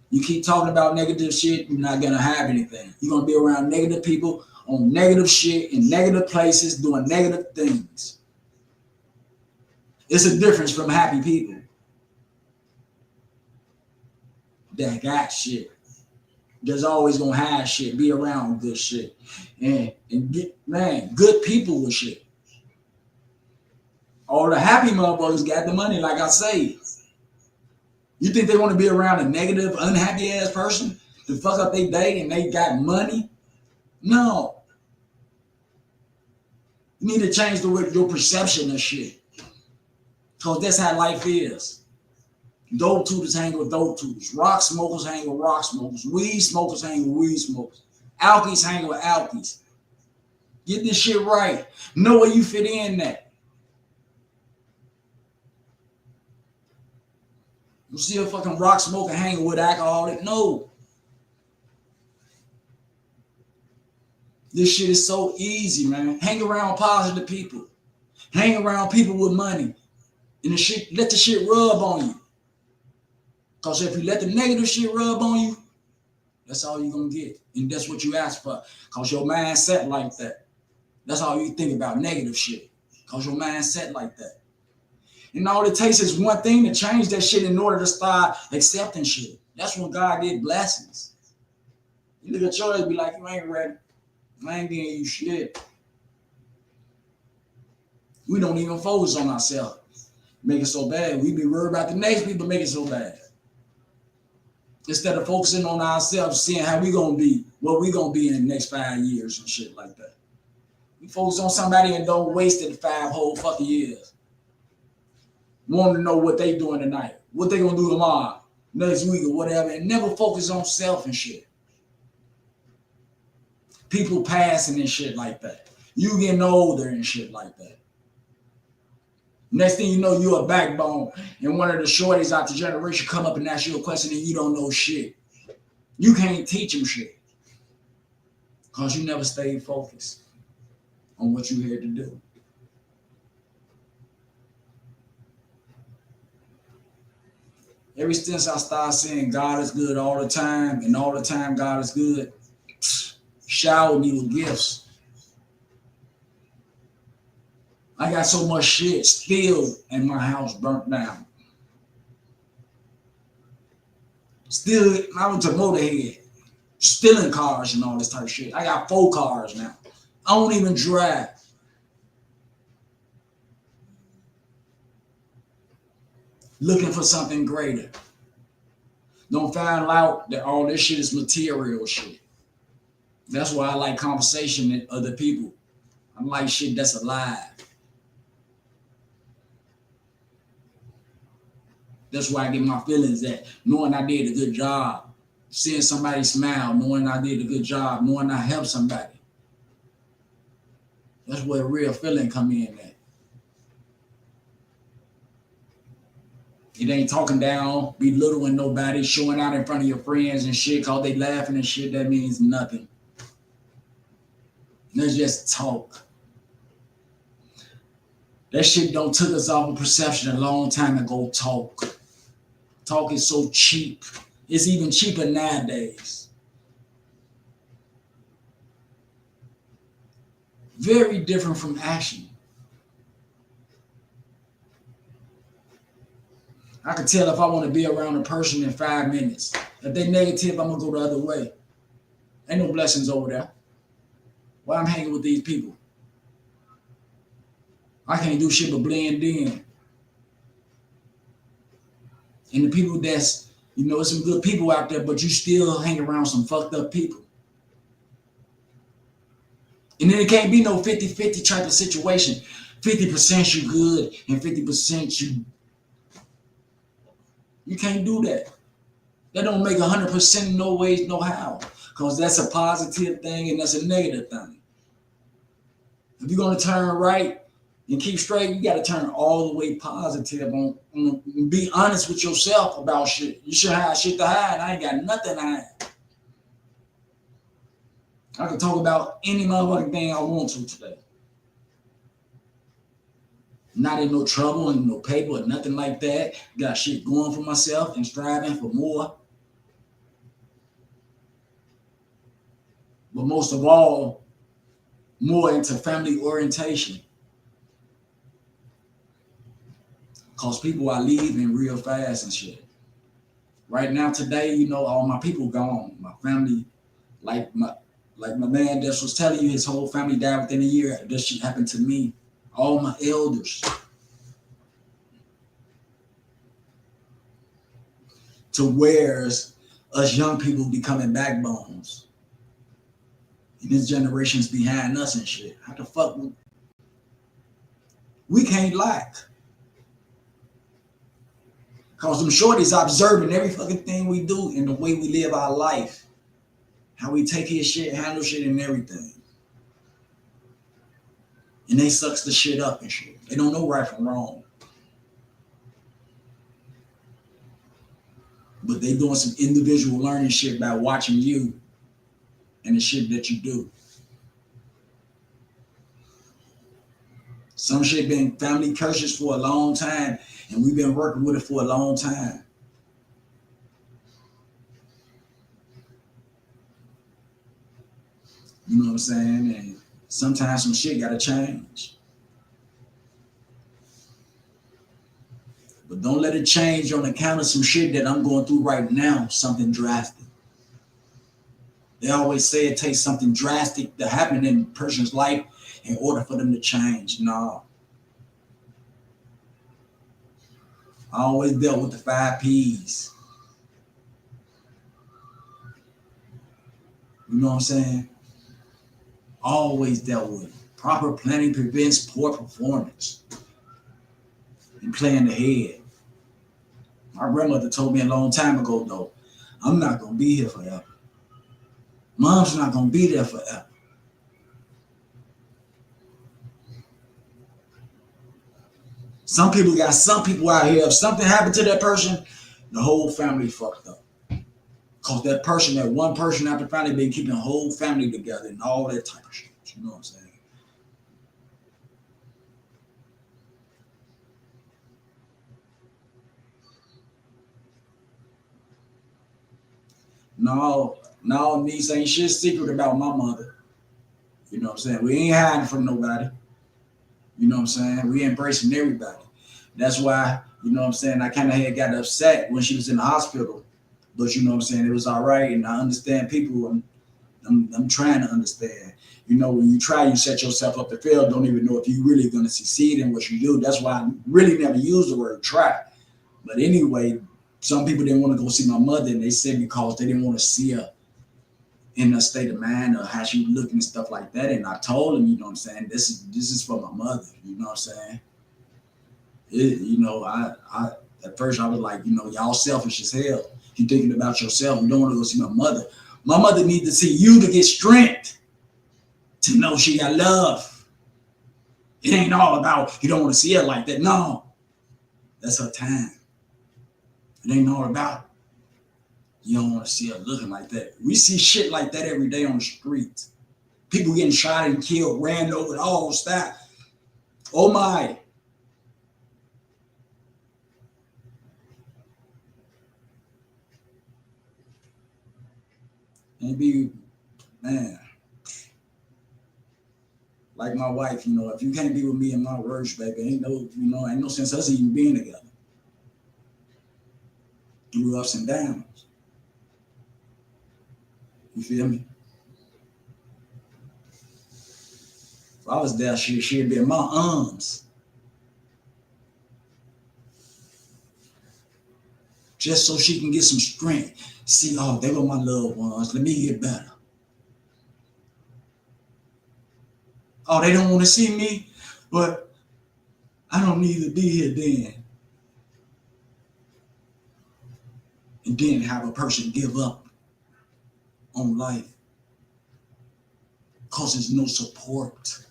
You keep talking about negative shit, you're not gonna have anything. You're gonna be around negative people on negative shit in negative places doing negative things. It's a difference from happy people that got shit. There's always gonna have shit, be around good shit. And get, man, good people with shit. All the happy motherfuckers got the money, like I say. You think they want to be around a negative, unhappy ass person to fuck up their day and they got money? No. You need to change your perception of shit. Because that's how life is. Dope tutors hang with dope tutors. Rock smokers hang with rock smokers. Weed smokers hang with weed smokers. Alkies hang with alkies. Get this shit right. Know where you fit in at. You see a fucking rock smoker hanging with alcoholic? No. This shit is so easy, man. Hang around positive people. Hang around people with money. And the shit, let the shit rub on you. Because if you let the negative shit rub on you, that's all you're going to get. And that's what you ask for. Because your mind set like that. That's all you think about, negative shit. Because your mind set like that. And all it takes is one thing to change that shit in order to start accepting shit. That's when God did blessings. You look at yours and be like, you ain't ready. I ain't giving you shit. We don't even focus on ourselves. Make it so bad. We be worried about the next people, make it so bad. Instead of focusing on ourselves, seeing how we gonna be, what we gonna be in the next 5 years and shit like that. We focus on somebody and don't waste it 5 whole fucking years. Want to know what they doing tonight, what they gonna do tomorrow, next week or whatever, and never focus on self and shit. People passing and shit like that. You getting older and shit like that. Next thing you know, you're a backbone, and one of the shorties out the generation come up and ask you a question and you don't know shit. You can't teach them shit because you never stayed focused on what you had to do. Ever since I started saying God is good all the time, and all the time God is good, shower me with gifts. I got so much shit still in my house burnt down. Still, I was a motorhead, stealing cars and all this type of shit. I got 4 cars now. I don't even drive. Looking for something greater. Don't find out that all this shit is material shit. That's why I like conversation with other people. I like shit that's alive. That's why I get my feelings at, knowing I did a good job, seeing somebody smile, knowing I did a good job, knowing I helped somebody. That's where real feeling come in at. It ain't talking down, belittling nobody, showing out in front of your friends and shit, cause they laughing and shit. That means nothing. Let's just talk. That shit don't took us off of perception a long time ago. Talk. Talk is so cheap. It's even cheaper nowadays. Very different from action. I can tell if I want to be around a person in 5 minutes. If they negative, I'm gonna go the other way. Ain't no blessings over there. Why I'm hanging with these people? I can't do shit but blend in. And the people that's, you know, some good people out there, but you still hang around some fucked up people. And then it can't be no 50-50 type of situation. 50% you good and 50% you can't do that. That don't make 100% no ways, no how. Because that's a positive thing and that's a negative thing. If you're gonna turn right and keep straight, you gotta turn all the way positive on be honest with yourself about shit. You should have shit to hide. I ain't got nothing to hide. I can talk about any motherfucking thing I want to today. Not in no trouble and no paper or nothing like that. Got shit going for myself and striving for more. But most of all, more into family orientation. Because people are leaving real fast and shit. Right now, today, you know, all my people gone. My family, like my man that was telling you, his whole family died within a year. This shit happened to me. All my elders. To where's us young people becoming backbones. And this generation's behind us and shit. How the fuck we can't lack. Because them shorties observing every fucking thing we do and the way we live our life. How we take his shit, handle shit, and everything. And they sucks the shit up and shit. They don't know right from wrong. But they doing some individual learning shit by watching you and the shit that you do. Some shit been family curses for a long time, and we've been working with it for a long time. You know what I'm saying? And sometimes some shit gotta change. But don't let it change on account of some shit that I'm going through right now, something drastic. They always say it takes something drastic to happen in a person's life in order for them to change. No. I always dealt with the 5 P's. You know what I'm saying? Always dealt with it. Proper planning prevents poor performance. And playing the head. My grandmother told me a long time ago, though, I'm not going to be here forever. Mom's not going to be there forever. Some people out here, if something happened to that person, the whole family fucked up. Because that one person after family been keeping the whole family together and all that type of shit. You know what I'm saying? No, niece ain't shit secret about my mother. You know what I'm saying? We ain't hiding from nobody. You know what I'm saying? We embracing everybody. That's why, you know what I'm saying, I kind of had got upset when she was in the hospital. But you know what I'm saying, it was all right. And I understand people. I'm trying to understand. You know, when you try, you set yourself up to fail. Don't even know if you really going to succeed in what you do. That's why I really never use the word try. But anyway, some people didn't want to go see my mother, and they said because they didn't want to see her in a state of mind or how she was looking and stuff like that. And I told them, you know what I'm saying, this is for my mother. You know what I'm saying? You know, I at first I was like, you know, y'all selfish as hell. You thinking about yourself. You don't want to go see my mother. My mother needs to see you to get strength, to know she got love. It ain't all about you don't want to see her like that. No, that's her time. It ain't all about you don't want to see her looking like that. We see shit like that every day on the streets. People getting shot and killed, ran over, all that. Oh my. And be, man, like my wife, you know, if you can't be with me in my worst, baby, ain't no sense us even being together. through ups and downs. You feel me? If I was there, she'd be in my arms. Just so she can get some strength. See, oh, they were my loved ones. Let me get better. Oh, they don't want to see me, but I don't need to be here then. And then have a person give up on life because there's no support.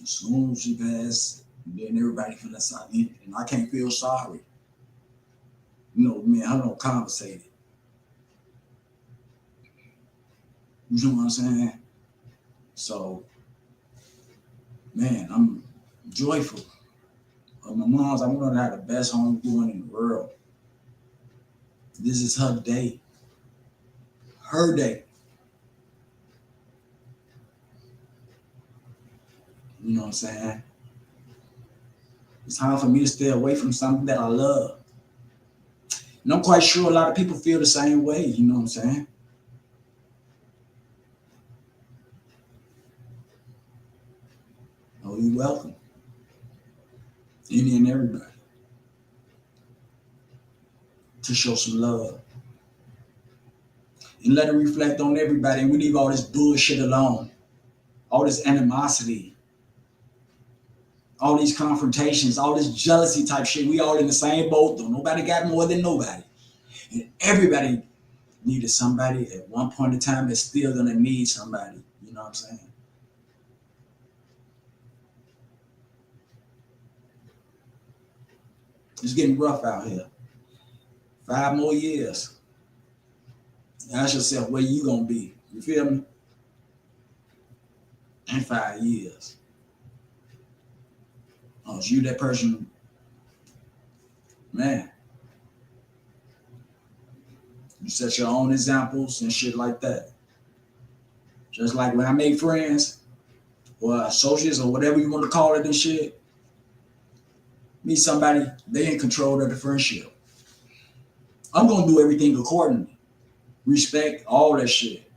As soon as she passed, then everybody feels sorry, and I can't feel sorry. You know, me and her don't conversate. You know what I'm saying? So, man, I'm joyful. My mom's, I want her to have the best homeschooling in the world. This is her day. Her day. You know what I'm saying? It's hard for me to stay away from something that I love. And I'm quite sure a lot of people feel the same way, you know what I'm saying? Oh, you're welcome. Any and everybody. To show some love. And let it reflect on everybody, and we leave all this bullshit alone. All this animosity. All these confrontations, all this jealousy type shit. We all in the same boat though. Nobody got more than nobody. And everybody needed somebody at one point in time that's still gonna need somebody. You know what I'm saying? It's getting rough out here. 5 more years. Ask yourself where you gonna be. You feel me? In 5 years. Oh, is you that person? Man. You set your own examples and shit like that. Just like when I make friends or associates or whatever you want to call it and shit, meet somebody, they in control of the friendship. I'm going to do everything accordingly. Respect, all that shit.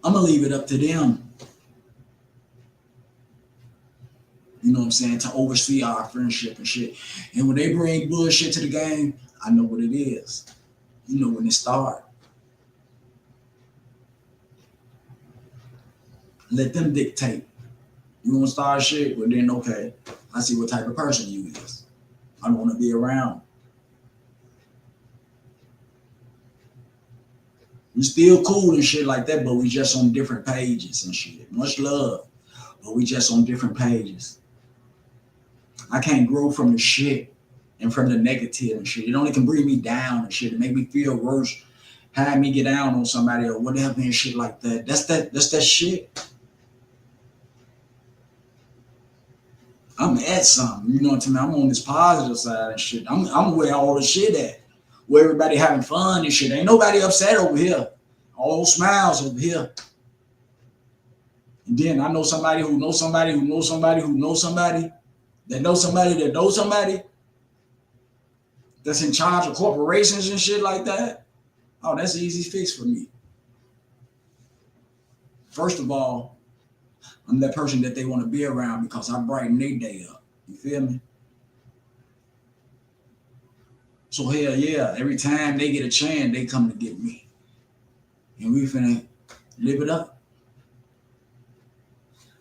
I'm going to leave it up to them. You know what I'm saying? To oversee our friendship and shit. And when they bring bullshit to the game, I know what it is. You know when it starts. Let them dictate. You want to start shit? Well, then okay. I see what type of person you is. I don't want to be around. We still cool and shit like that, but we just on different pages and shit. Much love, but we just on different pages. I can't grow from the shit and from the negative and shit. It only can bring me down and shit. It make me feel worse. Have me get down on somebody or whatever and shit like that. That's that shit. I'm at something, you know what I mean? I'm on this positive side and shit. I'm where all the shit at. Where everybody having fun and shit. Ain't nobody upset over here. All smiles over here. And then I know somebody who knows somebody who knows somebody who knows somebody that knows somebody that knows somebody that's in charge of corporations and shit like that. Oh, that's an easy fix for me. First of all, I'm that person that they want to be around because I brighten their day up. You feel me? So hell yeah, every time they get a chance, they come to get me. And we finna live it up.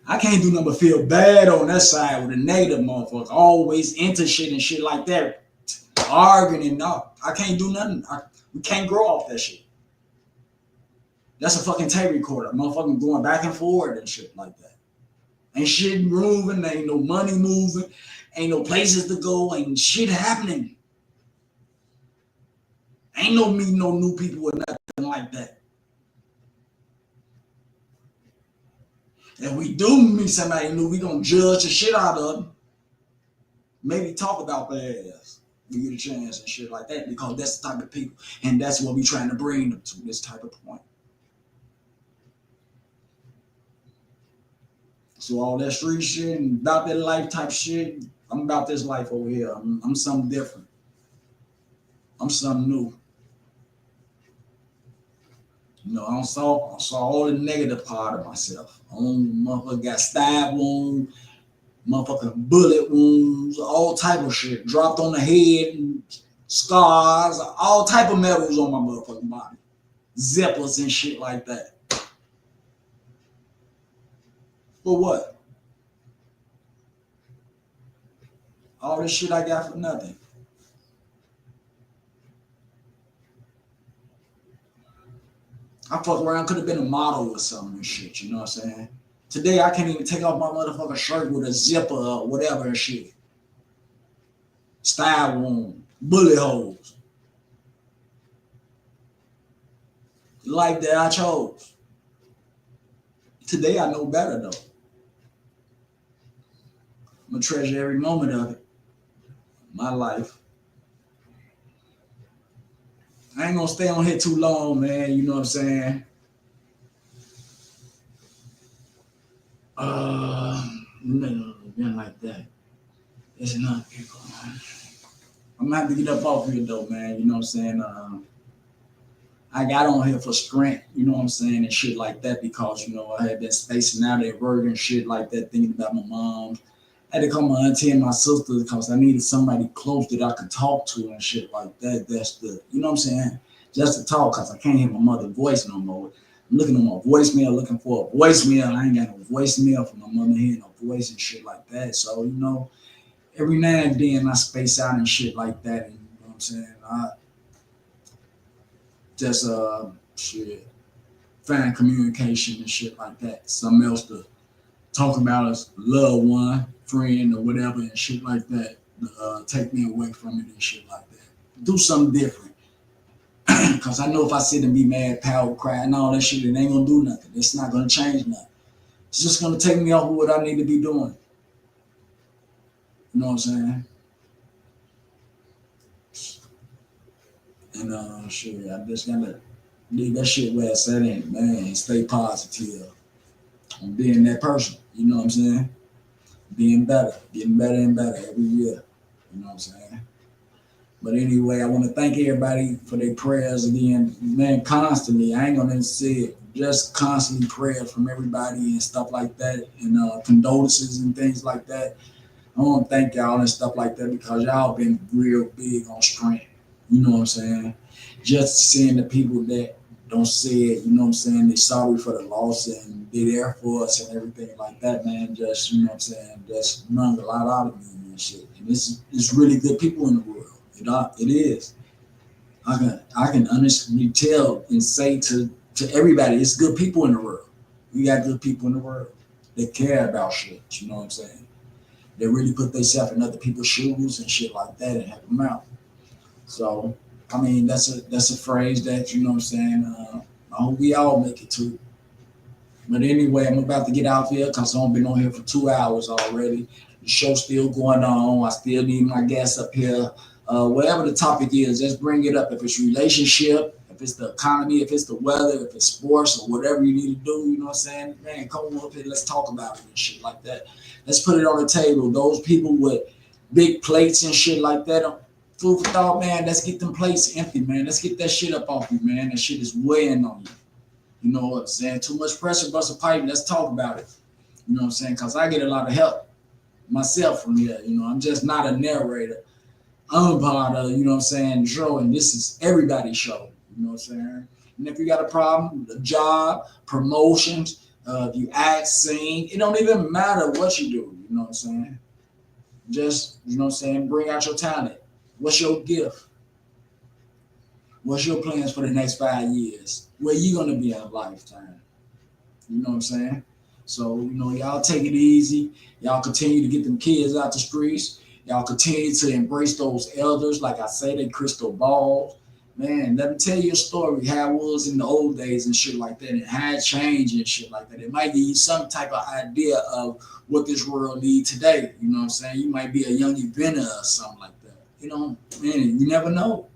I can't do nothing but feel bad on that side with a negative motherfucker. Always into shit and shit like that. Arguing and all. I can't do nothing. We can't grow off that shit. That's a fucking tape recorder. Motherfucking going back and forward and shit like that. Ain't shit moving. Ain't no money moving. Ain't no places to go. Ain't shit happening. Ain't no meeting no new people or nothing like that. If we do meet somebody new, we gonna judge the shit out of them. Maybe talk about their ass. We get a chance and shit like that because that's the type of people. And that's what we trying to bring them to, this type of point. So all that street shit and about that life type shit, I'm about this life over here. I'm something different. I'm something new. You know, I saw all the negative part of myself. Motherfucker got stab wounds, motherfucking bullet wounds, all type of shit. Dropped on the head and scars, all type of medals on my motherfucking body. Zippers and shit like that. For what? All this shit I got for nothing. I fuck around, could have been a model or something and shit, you know what I'm saying? Today I can't even take off my motherfucking shirt with a zipper or whatever and shit. Stab wound, bullet holes. The life that I chose. Today I know better though. I'm gonna treasure every moment of it. My life. I ain't gonna stay on here too long, man. You know what I'm saying? Been like that. There's enough people, man. I'm gonna have to get up off here though, man. You know what I'm saying? I got on here for strength, you know what I'm saying, and shit like that because, you know, I had been spacing out at work and shit like that, thinking about my mom. I had to call my auntie and my sister because I needed somebody close that I could talk to and shit like that. That's the, you know what I'm saying? Just to talk because I can't hear my mother's voice no more. I'm looking on my voicemail, looking for a voicemail. I ain't got no voicemail from my mother hearing no voice and shit like that. So, you know, every now and then I space out and shit like that. And, you know what I'm saying? I just, shit, find communication and shit like that. Something else to talk about as loved one, friend, or whatever, and shit like that. Take me away from it and shit like that. Do something different. Because I know if I sit and be mad, power, cry, and all that shit, it ain't gonna do nothing. It's not gonna change nothing. It's just gonna take me off of what I need to be doing. You know what I'm saying? And shit, I just gotta leave that shit where it's at in, man. Stay positive. I'm being that person. You know what I'm saying? Being better, getting better and better every year. You know what I'm saying? But anyway, I want to thank everybody for their prayers again, man, constantly. I ain't gonna say it, just constantly prayers from everybody and stuff like that, and condolences and things like that. I want to thank y'all and stuff like that because y'all been real big on strength. You know what I'm saying? Just seeing the people that don't say it, you know what I'm saying? They sorry for the loss and they there for us and everything like that, man. Just, you know what I'm saying? Just rung a lot out of me and shit. And it's really good people in the world. It is. I can honestly tell and say to everybody, it's good people in the world. We got good people in the world that care about shit. You know what I'm saying? They really put themselves in other people's shoes and shit like that and help them out. So, I mean, that's a phrase that, you know what I'm saying, I hope we all make it to. But anyway, I'm about to get out here because I've been on here for 2 hours already. The show's still going on. I still need my guests up here. Whatever the topic is, just bring it up. If it's relationship, if it's the economy, if it's the weather, if it's sports or whatever you need to do, you know what I'm saying? Man, come on up here, let's talk about it and shit like that. Let's put it on the table. Those people with big plates and shit like that, food for thought, man, let's get them plates empty, man. Let's get that shit up off you, man. That shit is weighing on you. You know what I'm saying? Too much pressure, bust a pipe, let's talk about it. You know what I'm saying? Because I get a lot of help myself from here. You know, I'm just not a narrator. I'm a part of, you know what I'm saying, show, and this is everybody's show. You know what I'm saying? And if you got a problem, a job, promotions, if you act, sing, it don't even matter what you do. You know what I'm saying? Just, you know what I'm saying, bring out your talent. What's your gift? What's your plans for the next 5 years? Where you gonna be in a lifetime? You know what I'm saying? So, you know, y'all take it easy. Y'all continue to get them kids out the streets. Y'all continue to embrace those elders. Like I say, they crystal balls. Man, let me tell you a story, how it was in the old days and shit like that, and how it changed and shit like that. It might give you some type of idea of what this world needs today. You know what I'm saying? You might be a young inventor or something like that. You know, man, you never know.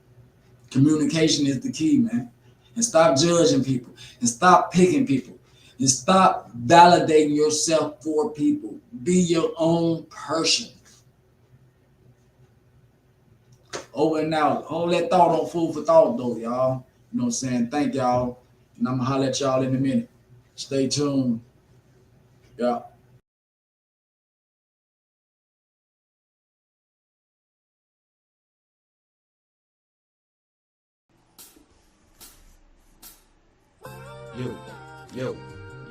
Communication is the key, man. And stop judging people. And stop picking people. And stop validating yourself for people. Be your own person. Over and out. Hold that thought on food for thought, though, y'all. You know what I'm saying? Thank y'all. And I'm going to holler at y'all in a minute. Stay tuned. Yeah.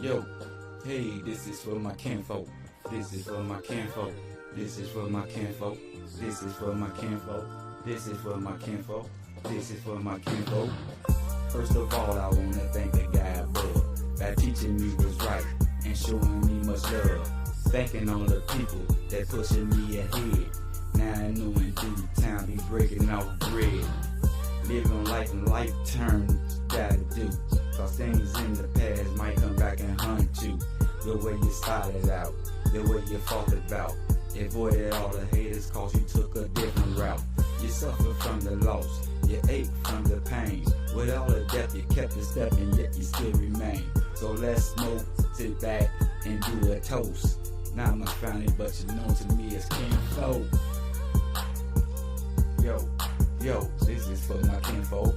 Yo, hey, this is for my kinfolk. This is for my kinfolk. This is for my kinfolk. This is for my kinfolk. This is for my kinfolk. This is for my kinfolk. First of all, I want to thank the guy above by teaching me what's right and showing me much love. Thanking all the people that pushing me ahead. Now I know in due time be breaking off bread. Living life in life terms, gotta do. Cause things in the past might come back and hunt you. The way you started out, the way you fought about. Avoided all the haters cause you took a different route. You suffered from the loss, you ate from the pain. With all the death you kept a step and yet you still remain. So let's smoke, sit back and do a toast. Not my family but you know to me as kinfolk. Yo, this is for my kinfolk.